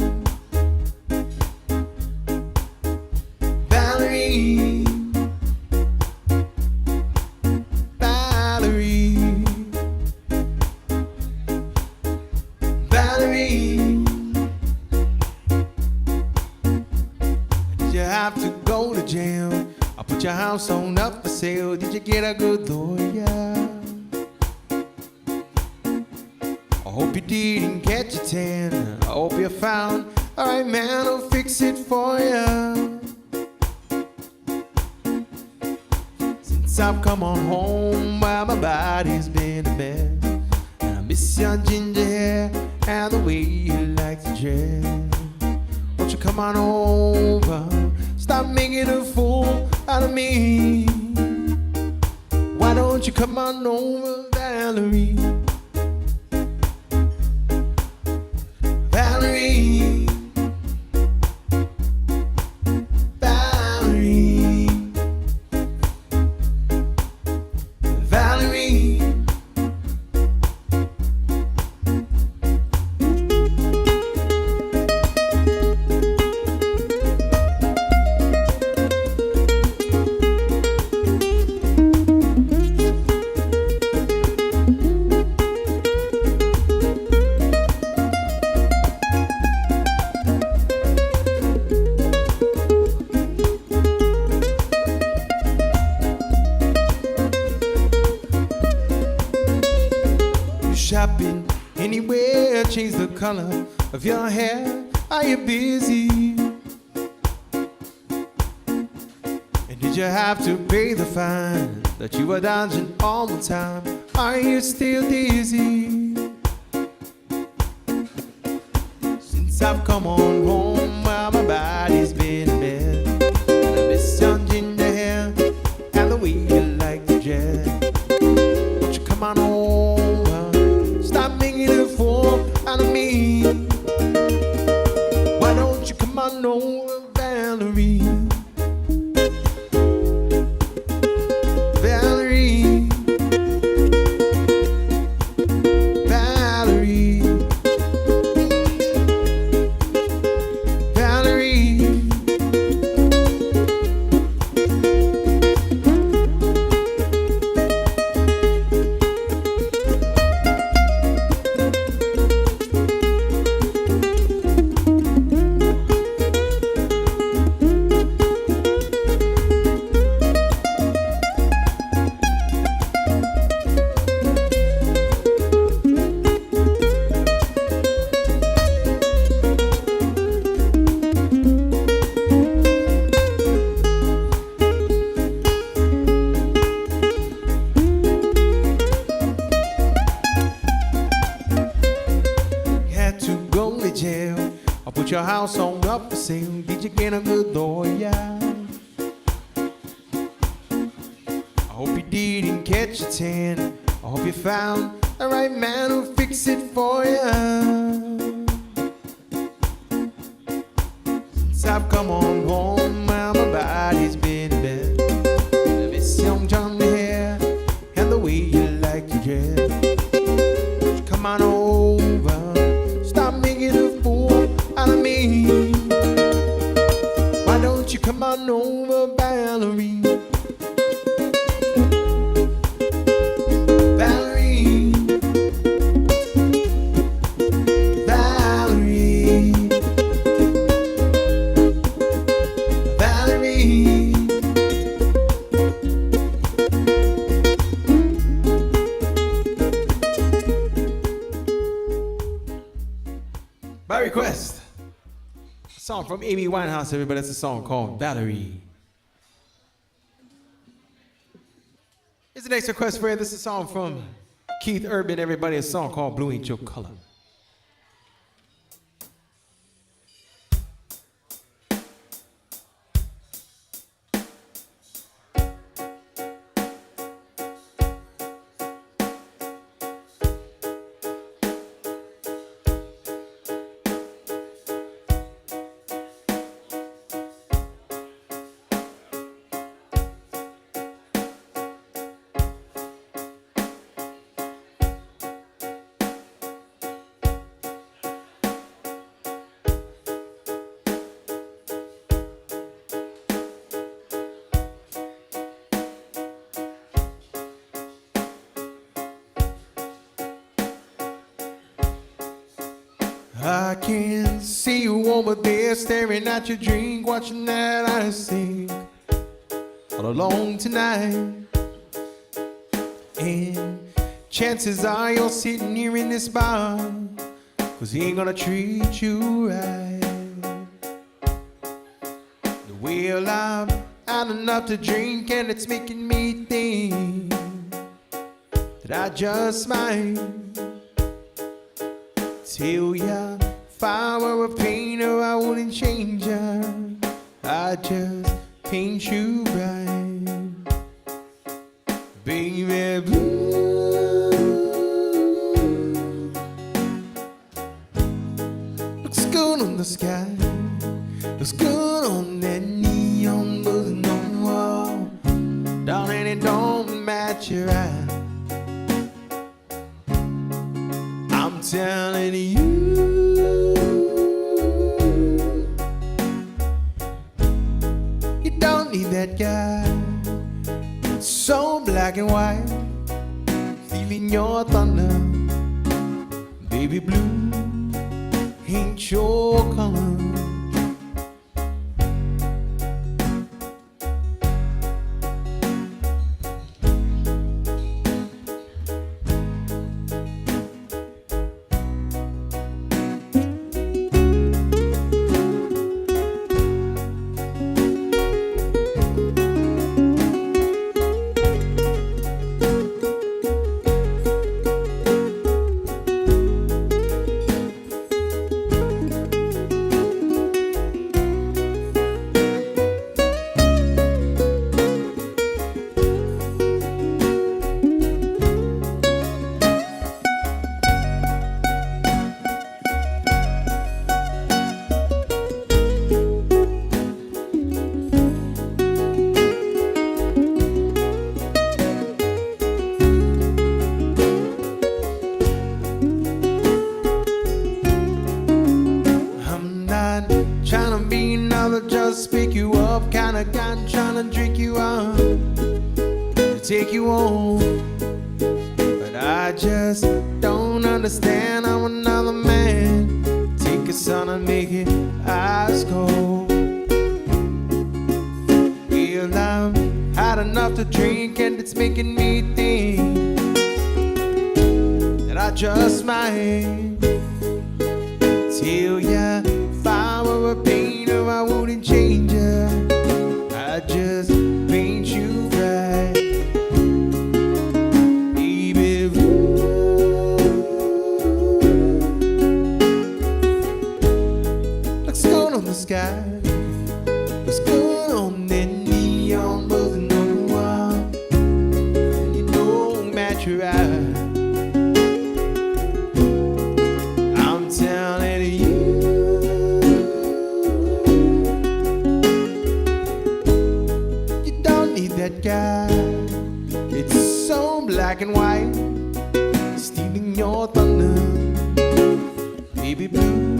Valerie, Valerie, Valerie. Did you have to go to jail? I put your house on up for sale. Did you get a good lawyer? I hope you didn't catch a tan. I hope you found a right man who'll fix it for you. Since I've come on home, well, my body's been a mess, and I miss your ginger hair and the way you like to dress. Won't you come on over? Stop making a fool out of me. Why don't you come on over, Valerie? Valerie, Valerie, Valerie. Shopping anywhere, change the color of your hair. Are you busy? And did you have to pay the fine that you were dodging all the time? Are you still dizzy? Since I've come on home, well, my body's been a mess, and I miss your ginger hair and the way you like to dress. Won't you come on over? Stop making a fool out of me. Why don't you come on over, Valerie? Valerie. Valerie. Valerie. Valerie. I'll put your house on up for sale. Did you get a good lawyer? I hope you didn't catch a tan. I hope you found the right man who'll fix it for you. Since I've come on home, my body's been bad. I miss young John hair and the way you like to dress. Come on over, stop making a fool out of me. Why don't you come on over, Valerie? Valerie. Valerie. Valerie. By request, a song from Amy Winehouse, everybody. That's a song called Valerie. Here's the next request for you. This is a song from Keith Urban, everybody. A song called Blue Ain't Your Color. I can see you over there staring at your drink, watching that I sing all alone tonight. And chances are you're sitting here in this bar, 'cause he ain't gonna treat you right. Well, I've had enough to drink and it's making me think that I just might tell ya, if I were a painter, I wouldn't change ya. I'd just paint you right, baby blue. Looks good on the sky, looks good on that neon building on the wall. Darling, it don't match your eye. I'm telling you, you don't need that guy so black and white, feeling your thunder. Baby blue ain't your color. love kind of guy trying to drink you out, to take you home. But I just don't understand how another man take a son and make it ice cold. Well, I've had enough to drink and it's making me think that I just might tell ya if I were a painter I wouldn't change ya. I just paint you right, baby. Looks good on the sky, looks good on the neon buzzing on the wall, and you don't match your eye. I'm telling you, you don't need that guy. It's so black and white, stealing your thunder. Baby blue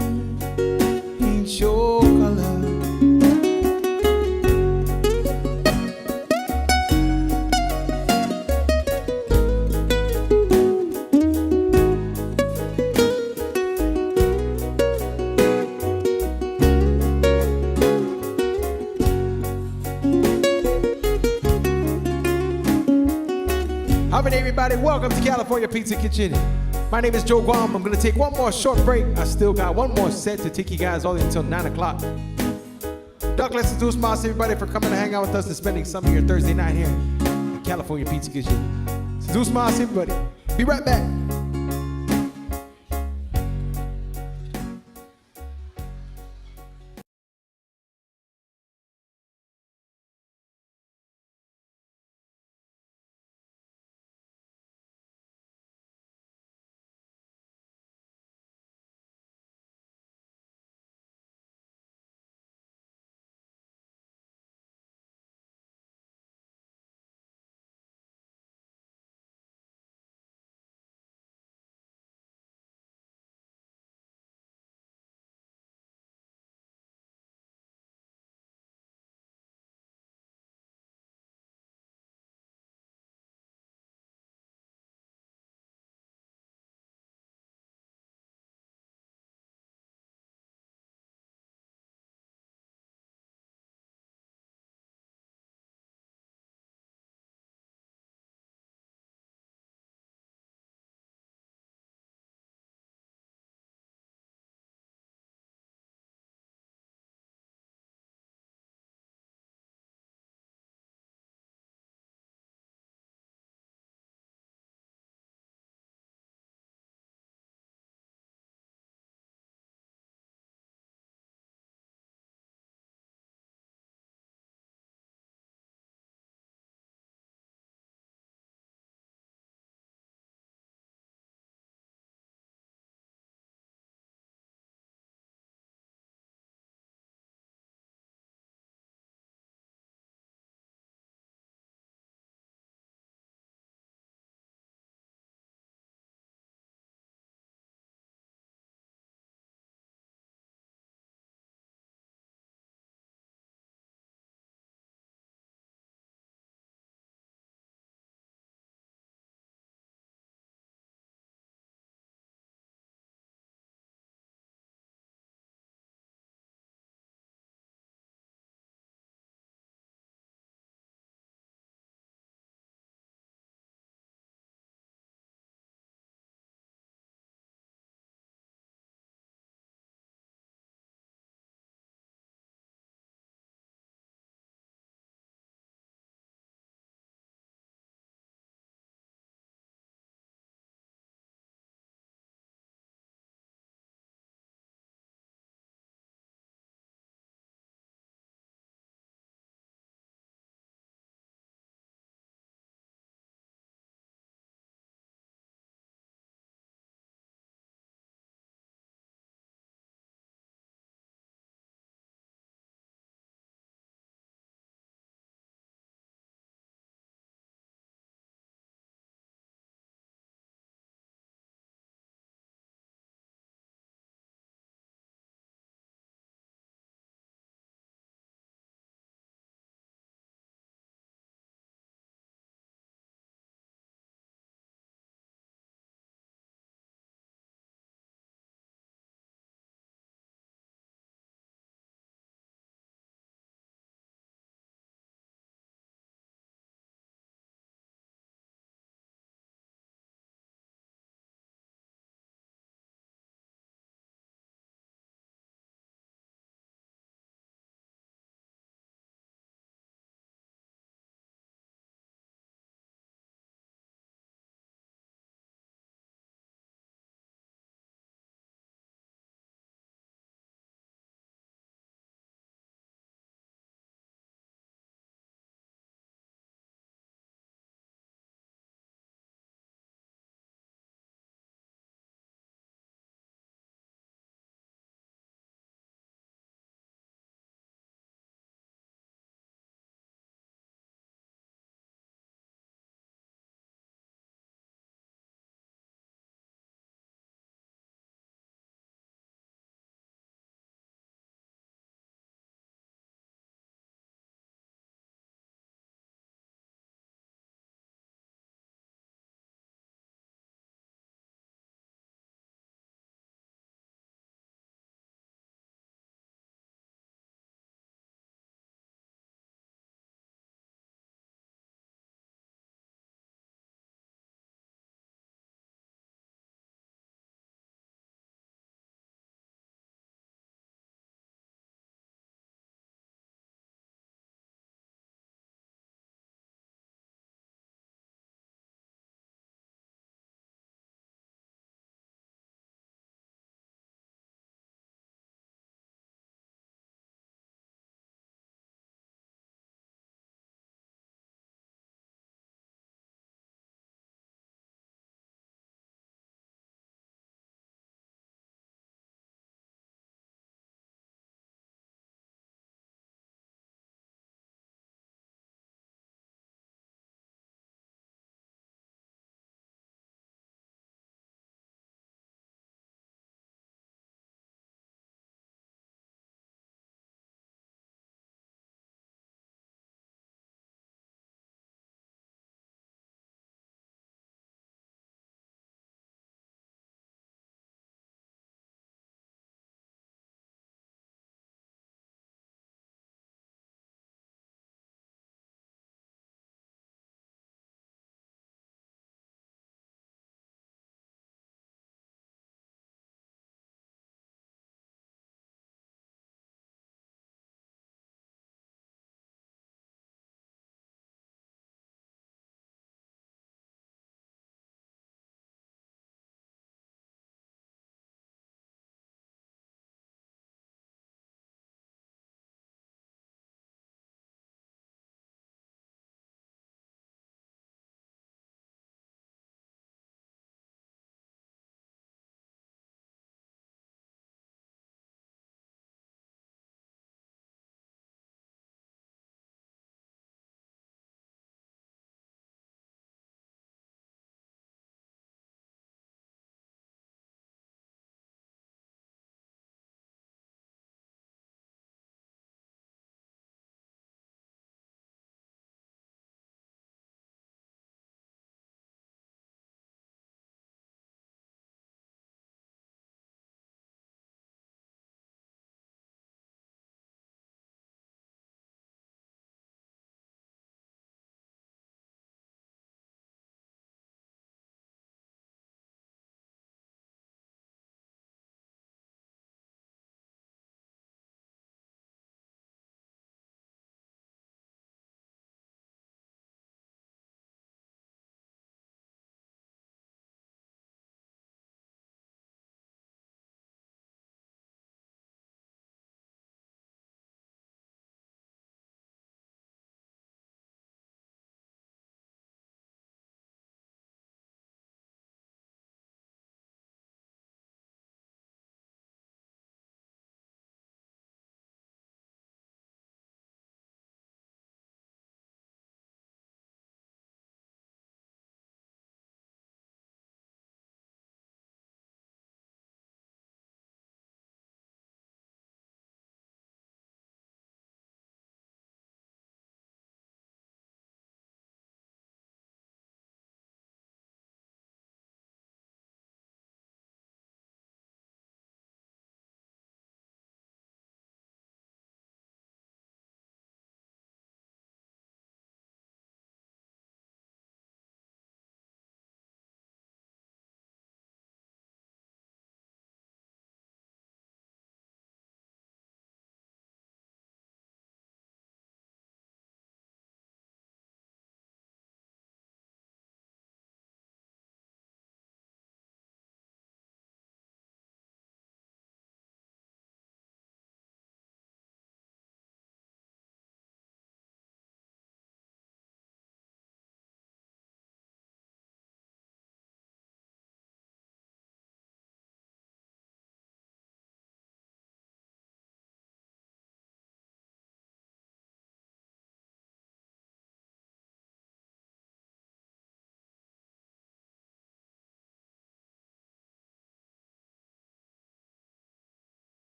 ain't your color. All right, everybody, welcome to California Pizza Kitchen. My name is Joe Guam. I'm going to take one more short break. I still got one more set to take you guys all the way until 9 o'clock. Douglas and Zeus Moss, everybody, for coming to hang out with us and spending some of your Thursday night here at California Pizza Kitchen. Zeus Moss, everybody. Be right back.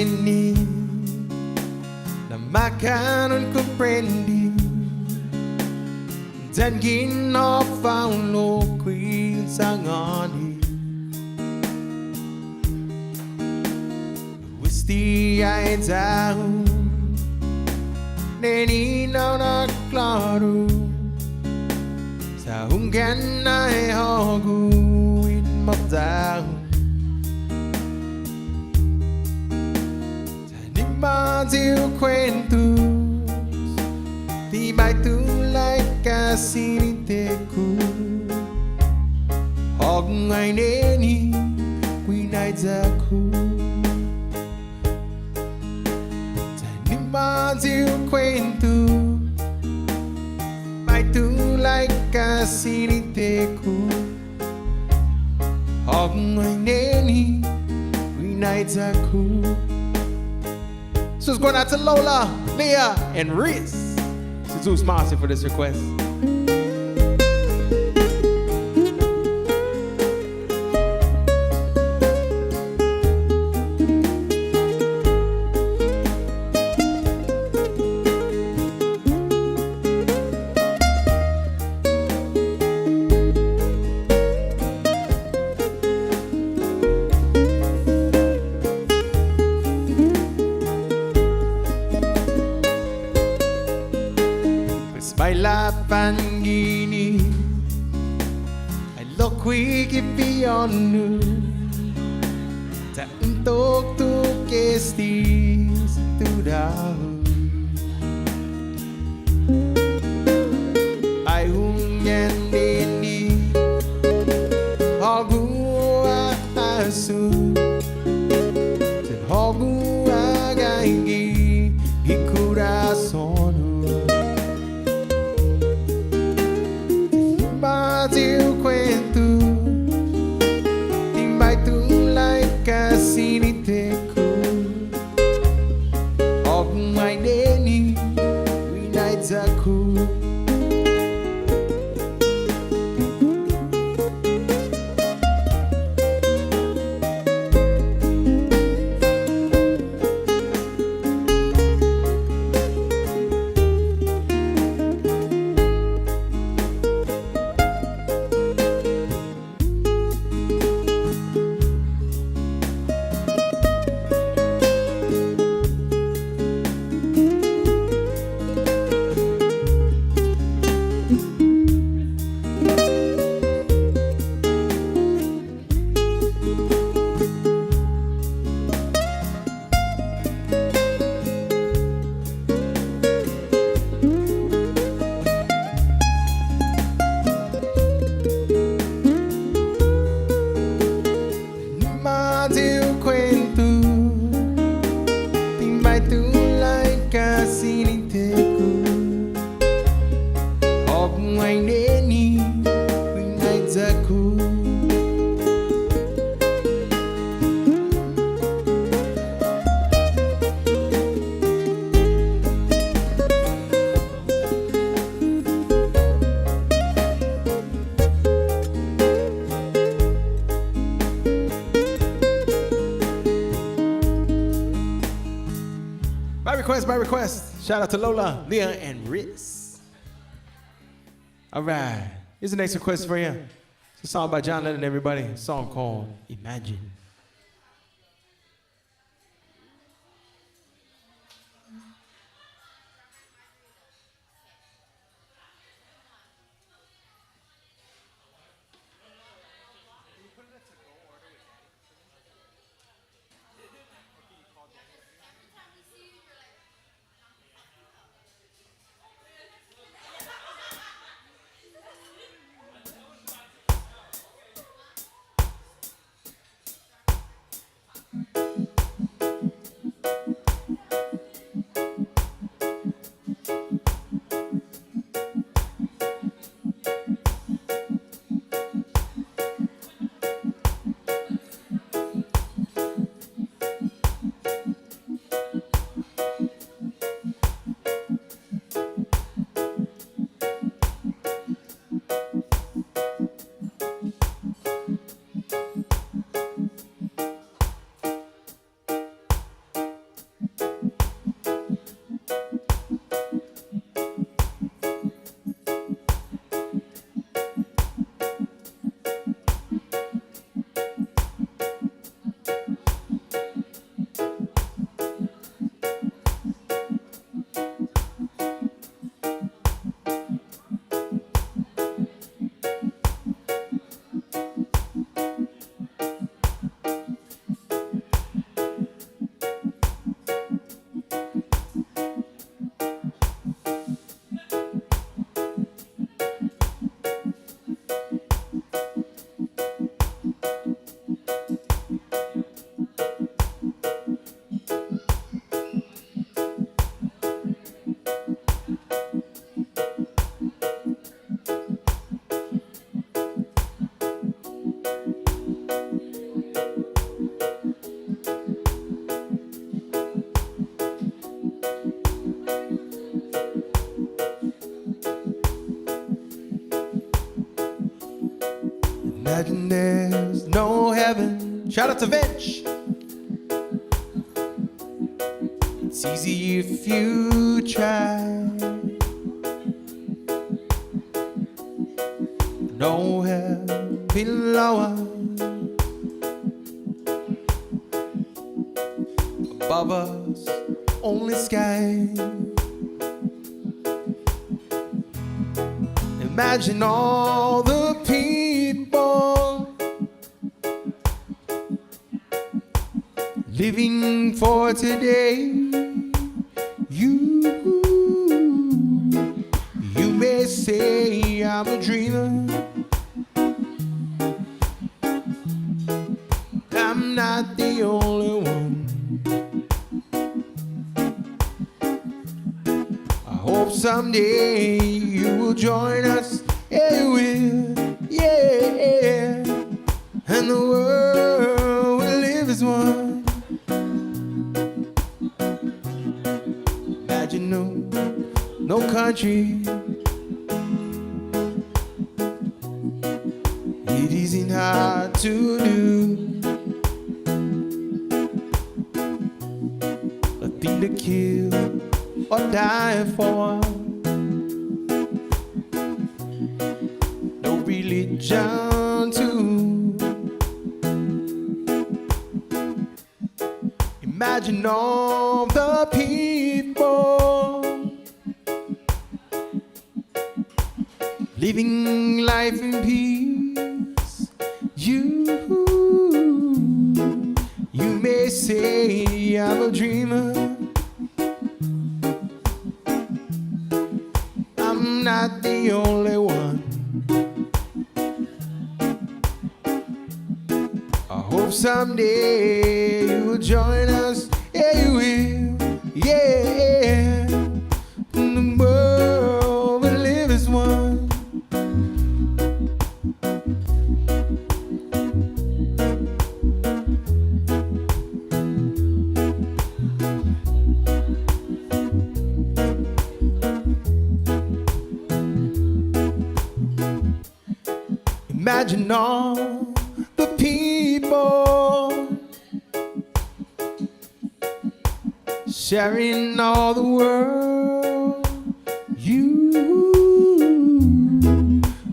entendí, nada más que non comprendi. Dan gin off ang loquin sa ngani. Wisti ay down, neninaw na klaro. Sa hunggan ay haguin magdaw. Sa nimang siyo kwentos, di ba'y tulay kasiniteku. Hog ngay neni, winay zaku. Sa nimang siyo kwentos, ba'y tulay kasiniteku. Hog ngay neni, winay zaku. This was going out to Lola, Leah, and Riz. Zeus Mossy for this request. Baila pangini, ay loqui que pionu, ta untuk tu kestis tu dah. Ay hunyan dini, hagu asu, ten hagu agaigi, ikurason. Seu cuento, timbay tulay kasiniteku. Og may neni, winay zaku. By request. Shout out to Lola, Leah, and Riz. All right. Here's the next request for you. It's a song by John Lennon, everybody. A song called Imagine. Imagine there's no heaven. Shout out to Vince. It's easy if you try. No hell below us. Above us, only sky. Imagine all the people living for today. You may say I'm a dreamer. I'm not the only one. I hope someday you will join us. Yeah, you will, yeah. And the world will live as one. Imagine no country. It isn't hard to do. A thing to kill or die for. No religion too. Imagine all the people living life in peace. You may say I'm a dreamer. I'm not the only one. I hope someday you will join us. Yeah, you will, yeah. And the world will live as one. Imagine all the people sharing all the world.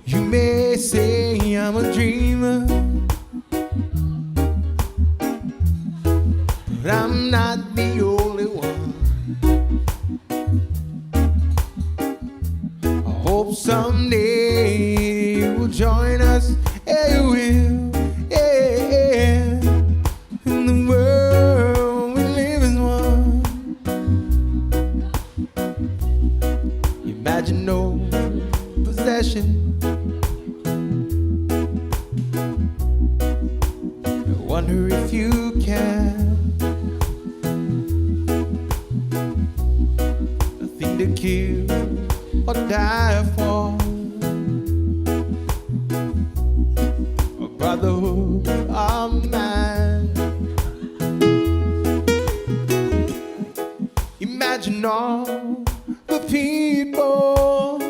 You may say I'm a dreamer, but I'm not the only one. I hope someday you will join us. Yeah, you will, yeah. And the world will live as one. Imagine no possession. I wonder if you can. A thing to kill or die for. A brotherhood of man. Imagine all the people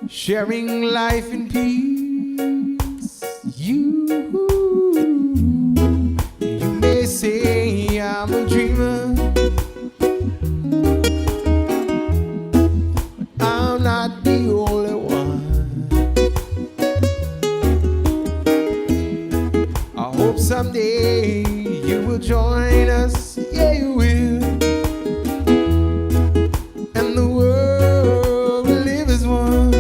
sharing life in peace. You may say I'm a dreamer, but I'm not the only one. I hope someday you will join us. Yeah, you will. And the world will live as one.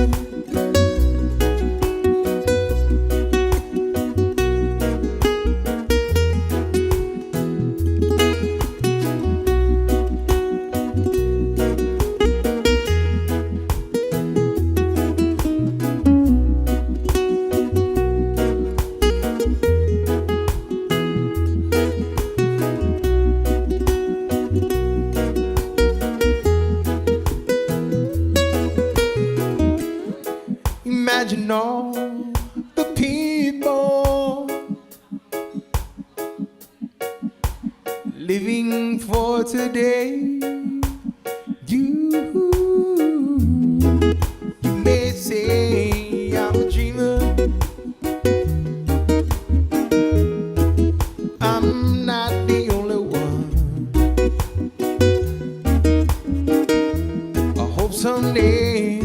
Imagine all the people living for today. You may say someday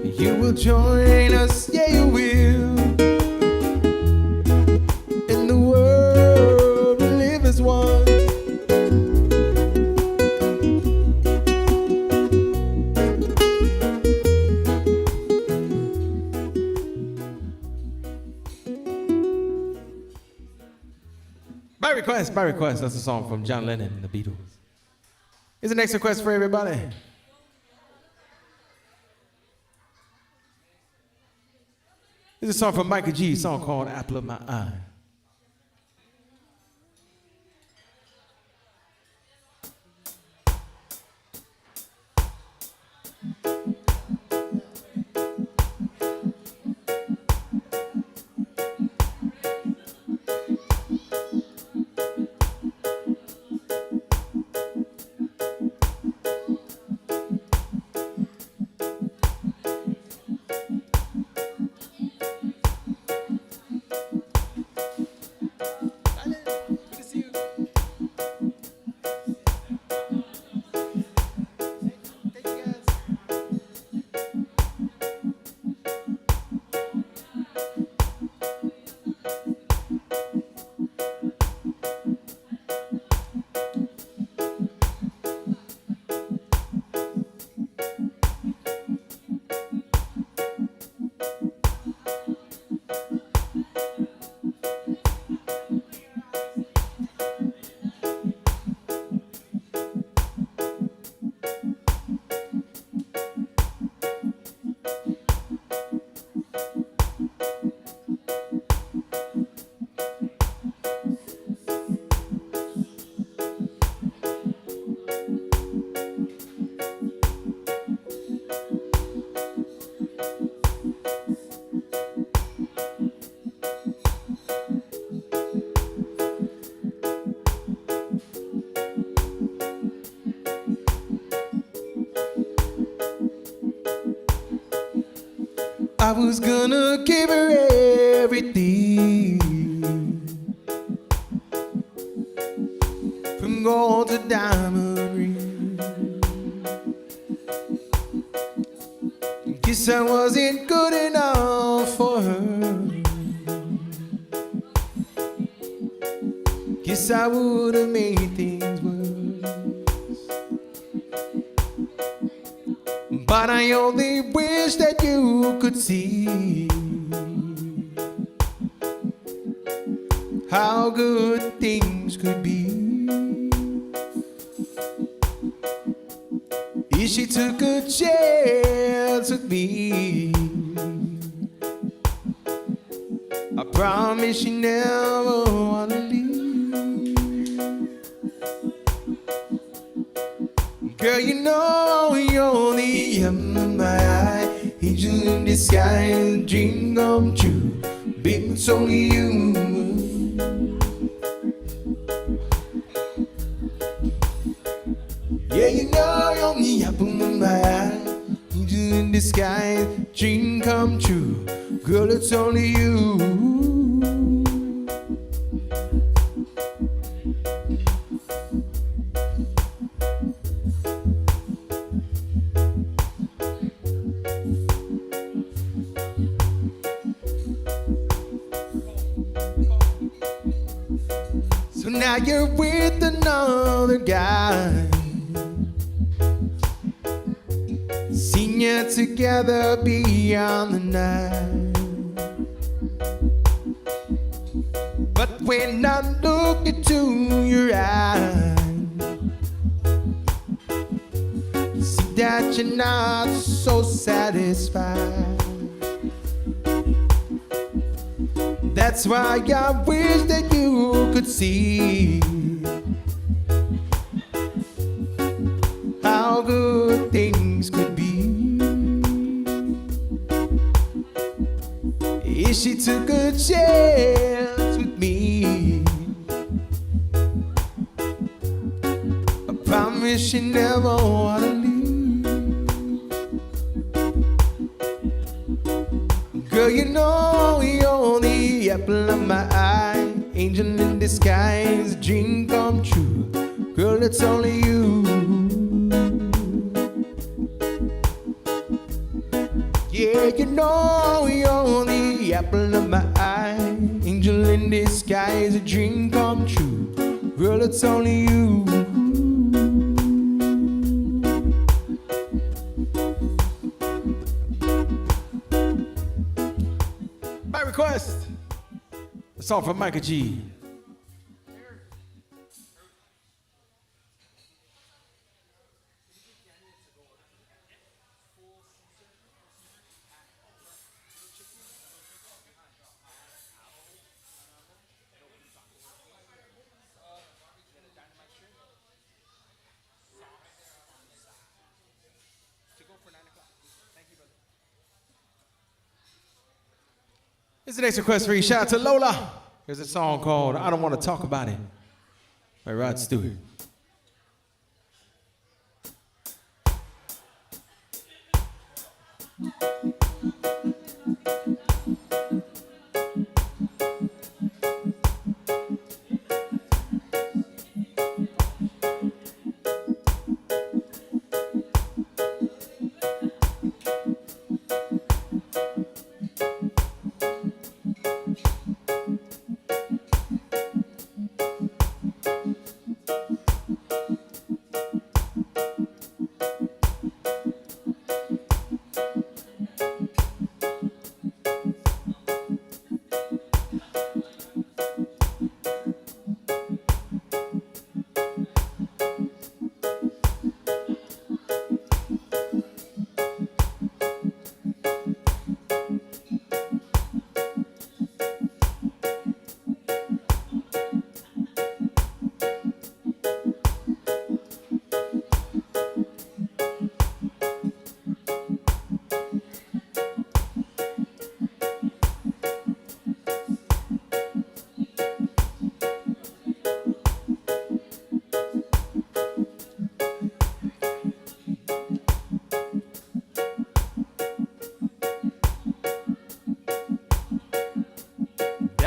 you will join us, yeah you will. In the world we live as one. By request, that's a song from John Lennon and the Beatles. Here's the next request for everybody. This is a song from Michael G, a song called Apple of My Eye. I was gonna give her everything, from gold to diamond ring. Guess I wasn't good enough for her. Guess I would've made things worse. But I only wish that you could see how good things could be if she took a chance with me. I promise she never wanna leave. Girl, you know you're the apple of my eye, angel in disguise, dream come true. Baby, it's only you. Yeah, you know you're the apple of my eye, angel in disguise, dream come true. Girl, it's only you. So now you're with another guy, seen you together beyond the night. But when I look into your eyes, see that you're not so satisfied. That's why I wish that you could see how good things could be if she took a chance with me. I promise she never wanna leave. Girl, you know you're the apple of my eye, angel in disguise, dream come true. Girl, it's only you. Yeah, you know you're the apple of my eye. Angel in disguise, a dream come true. Girl, it's only you. By request, a song from Micah G. Here's the next request for you. Shout out to Lola. Here's a song called I Don't Want to Talk About It by Rod Stewart.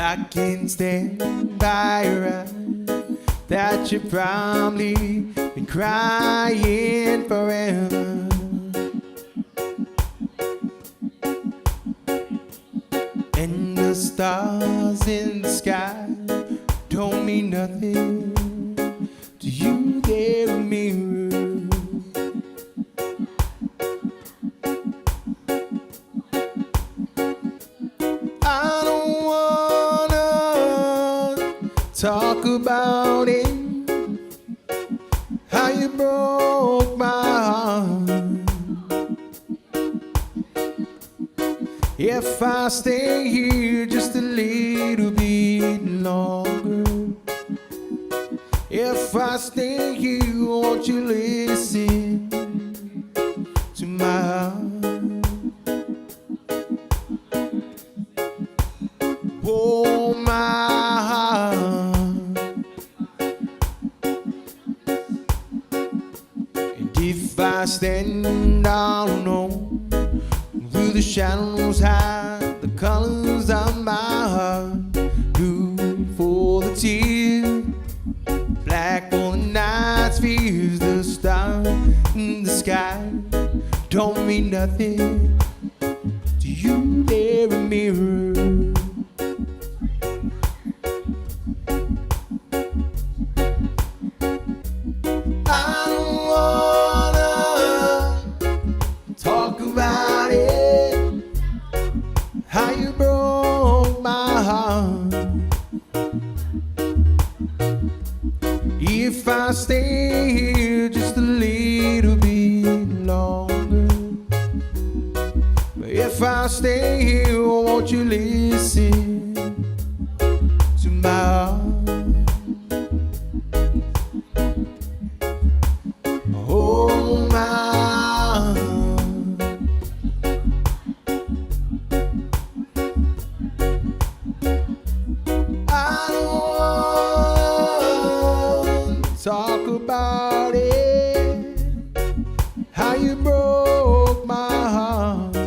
I can't stand by your eye that you've probably been crying forever. And the stars in the sky don't mean nothing to you, they're a mirror. Talk about it, how you broke my heart. If I stay here just a little bit longer, if I stay here, won't you listen to my heart? Oh, my heart. If I stand down alone, will the shadows hide the colors of my heart? Blue for the tears, black for the night, fears the star in the sky don't mean nothing to you, they're a mirror. How you broke my heart. If I stay here just a little bit longer, if I stay here, won't you listen to my heart? Oh, my heart. Talk about it, how you broke my heart.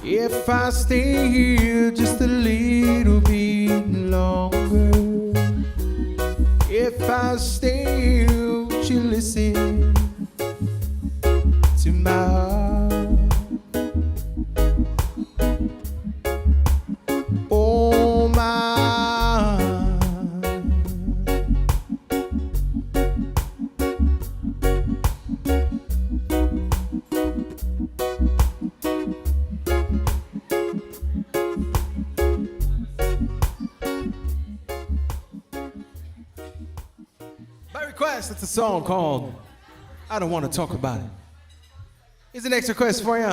If I stay here just a little bit longer, if I stay here, won't you listen to my heart. Oh my, by request, it's a song called I Don't Want to Talk About It. Here's the next request for you.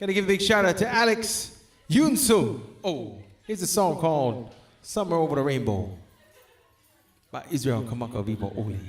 Gotta give a big shout out to Alex Yunsu. Oh, here's a song called Somewhere Over the Rainbow by Israel Kamaka Vivo Oli.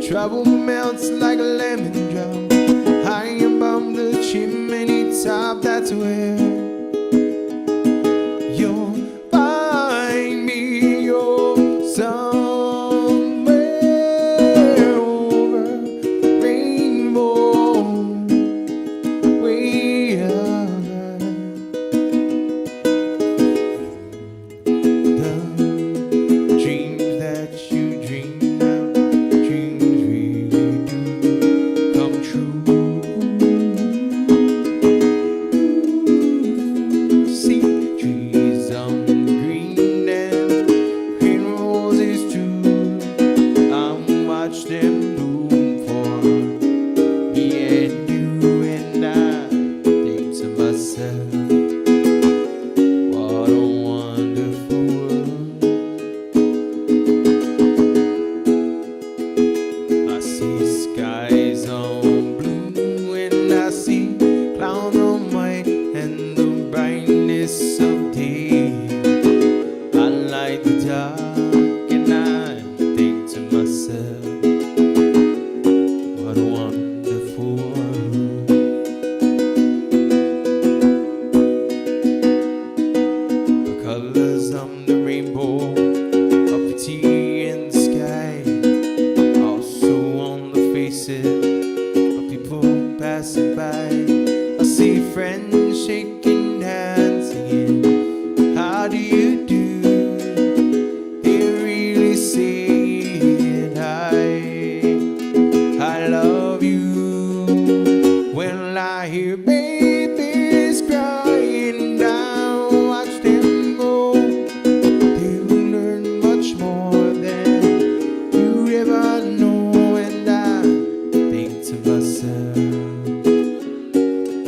Trouble melts like a lemon drop high above the chimney top. That's where you'll find me. You're somewhere over the rainbow, way up the dreams that you dreamed of.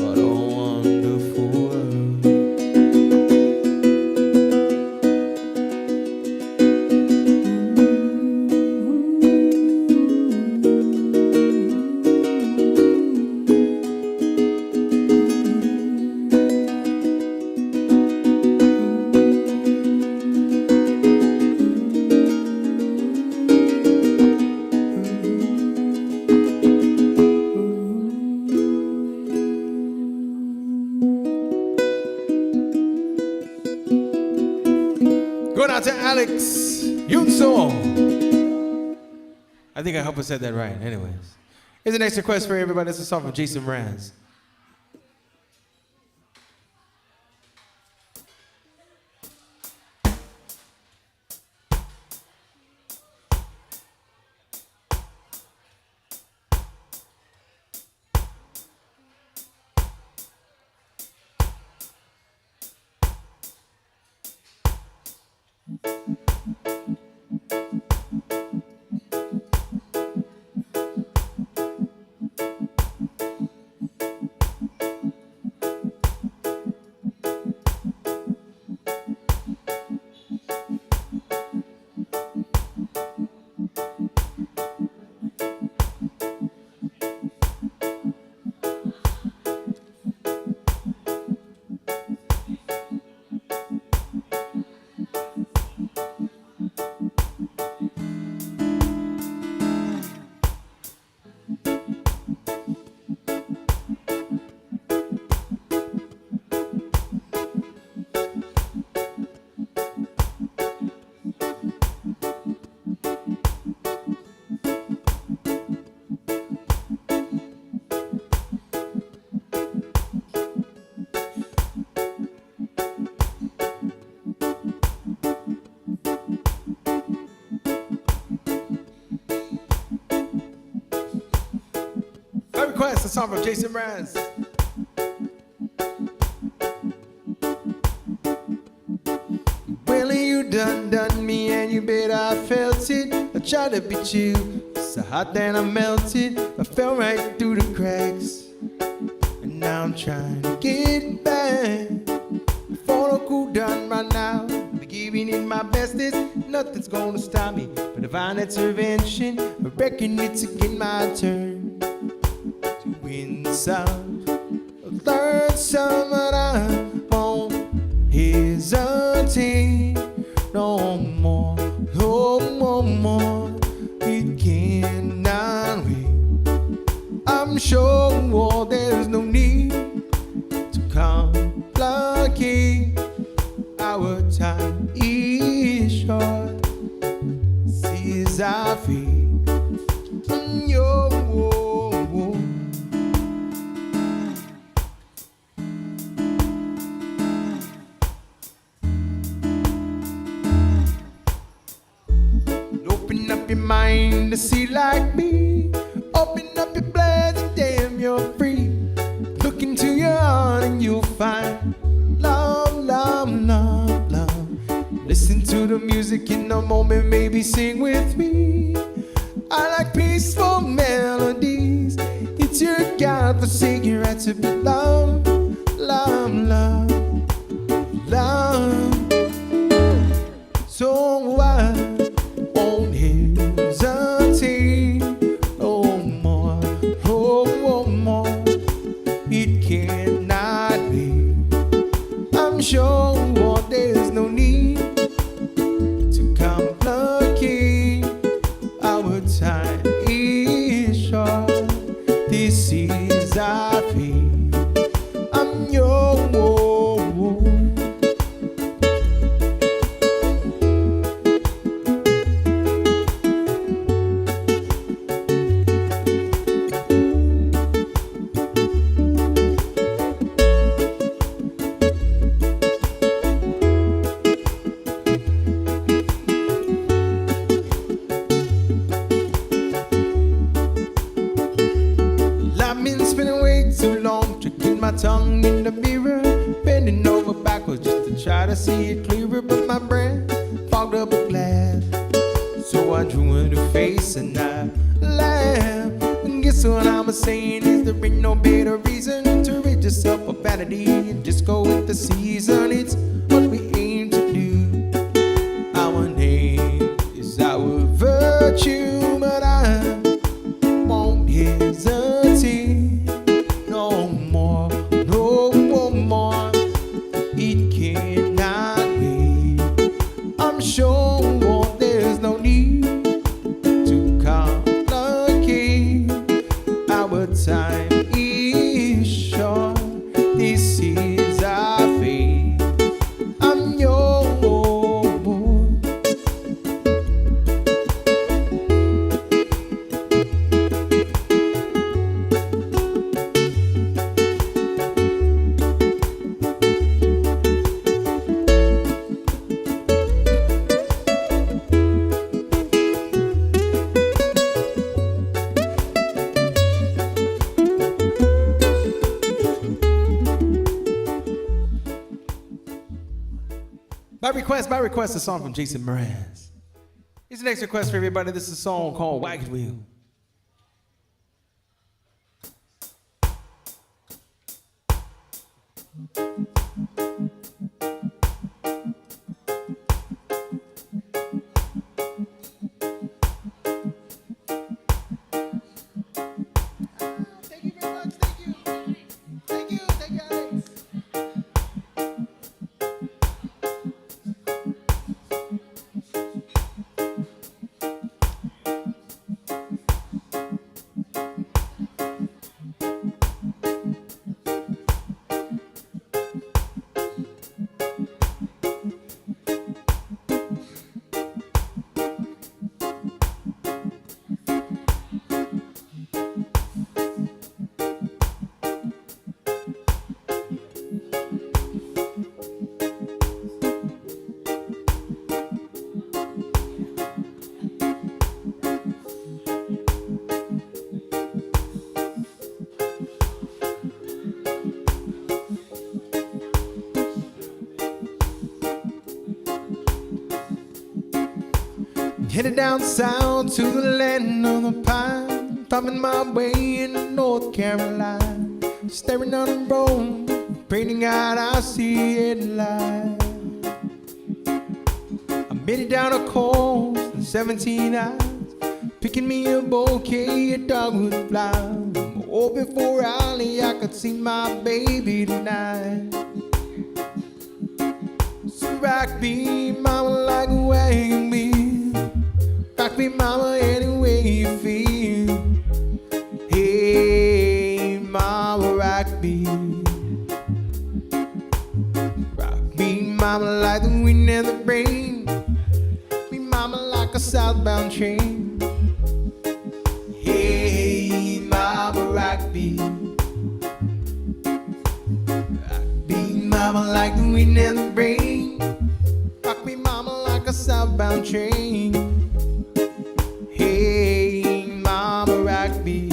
What a wonderful world. Going out to Alex Yunso. I think I hope I said that right. Anyways. Here's the next request for everybody. It's a song from Jason Mraz. Request a song from Jason Mraz. Well, you done me and you bet I felt it. I tried to beat you, so hot that I melted. I fell right through the cracks, and now I'm trying to get back. Before I cool down right now, I'm giving it my bestest. Nothing's gonna stop me but divine intervention. I reckon it's again my turn. Win some, learn some, and I won't hesitate no more, no more. It cannot wait. I'm sure there's no need to complicate. Our time is short. This is our fate. Open up your mind to see like me. Open up your blood and damn you're free. Look into your heart and you'll find love, love, love, love. Listen to the music in the moment, maybe sing with me. I like peaceful melodies. It's your God-forsaken right to be loved, love, love, love. So I won't hesitate no more, no more. It cannot be. I'm sure there's no need to complicate. Our time is short. This is our fate. I'm yours. Tongue in the mirror, bending over backwards just to try to see it clearer, but my brain fogged up with glass. So I drew a new face and I laughed. And guess what I'm saying is there ain't no better reason to rid yourself of vanity and just go with the season. It's what we aim to do. Our name is our virtue, but I won't hesitate no more. No more, it cannot wait. I'm sure there's no need to complicate. Our time is short. This is our fate. By request, a song from Jason Mraz. Here's the next request for everybody. This is a song called Wagon Wheel. Headed down south to the land of the pine, thumbing my way in North Carolina, staring down the road, praying to God I see it light. I made it down a coast in 17 hours, picking me a bouquet of dogwood flowers. Oh, before I lay, I could see my baby tonight. So rock me, mama, like a wagon wheel. Rock me, mama, any way you feel. Hey, mama, rock me. Rock me, mama, like the wind and the rain. Me, mama, like a southbound train. Hey, mama, rock me. Rock me, mama, like the wind and the rain. Rock me, mama, like a southbound train. Hey, mama, rock me.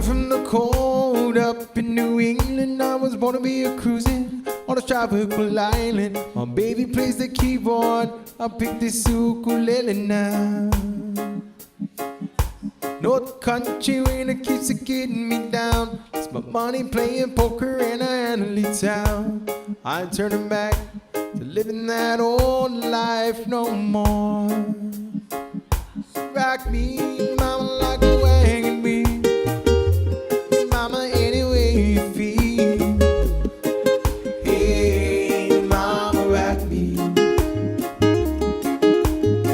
From the cold up in New England, I was born to be a cruising on a tropical island. My baby plays the keyboard, I pick this ukulele now. North country when it keeps it getting me down. It's my money playing poker in a Hanley town. I ain't turning back to living that old life no more. So rock me, mama, like a wagon wheel. Mama, any way you feel. Hey, mama, rock me.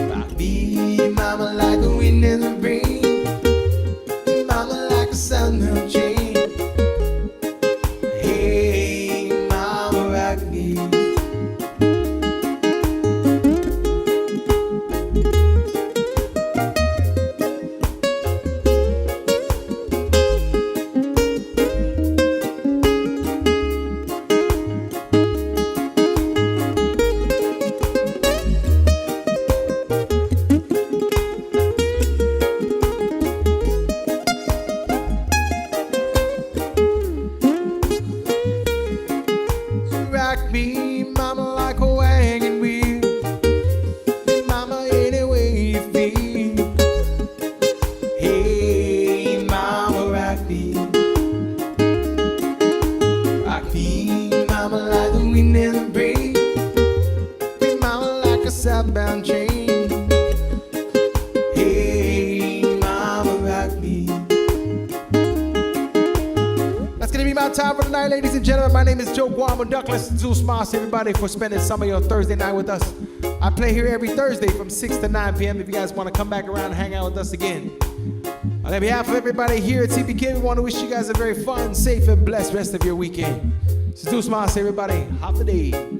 Rock me, mama, like the wind and the rain. Mama, like a southbound train. Hey, mama, rock me. Rock me, mama, like a wagon wheel. Mama, any way you feel. Hey, mama, rock me. Rock me, mama, like the wind and the rain. Be mama, like a southbound train. Hey, mama, rock me. That's gonna be my time for tonight, ladies and gentlemen. My name is Joe Guam Douglas Zeus Moss. Everybody for spending some of your Thursday night with us. I play here every Thursday from 6 to 9 p.m. if you guys want to come back around and hang out with us again. On behalf of everybody here at CPK, we want to wish you guys a very fun, safe, and blessed rest of your weekend. Zeus Moss, everybody. Hop the day.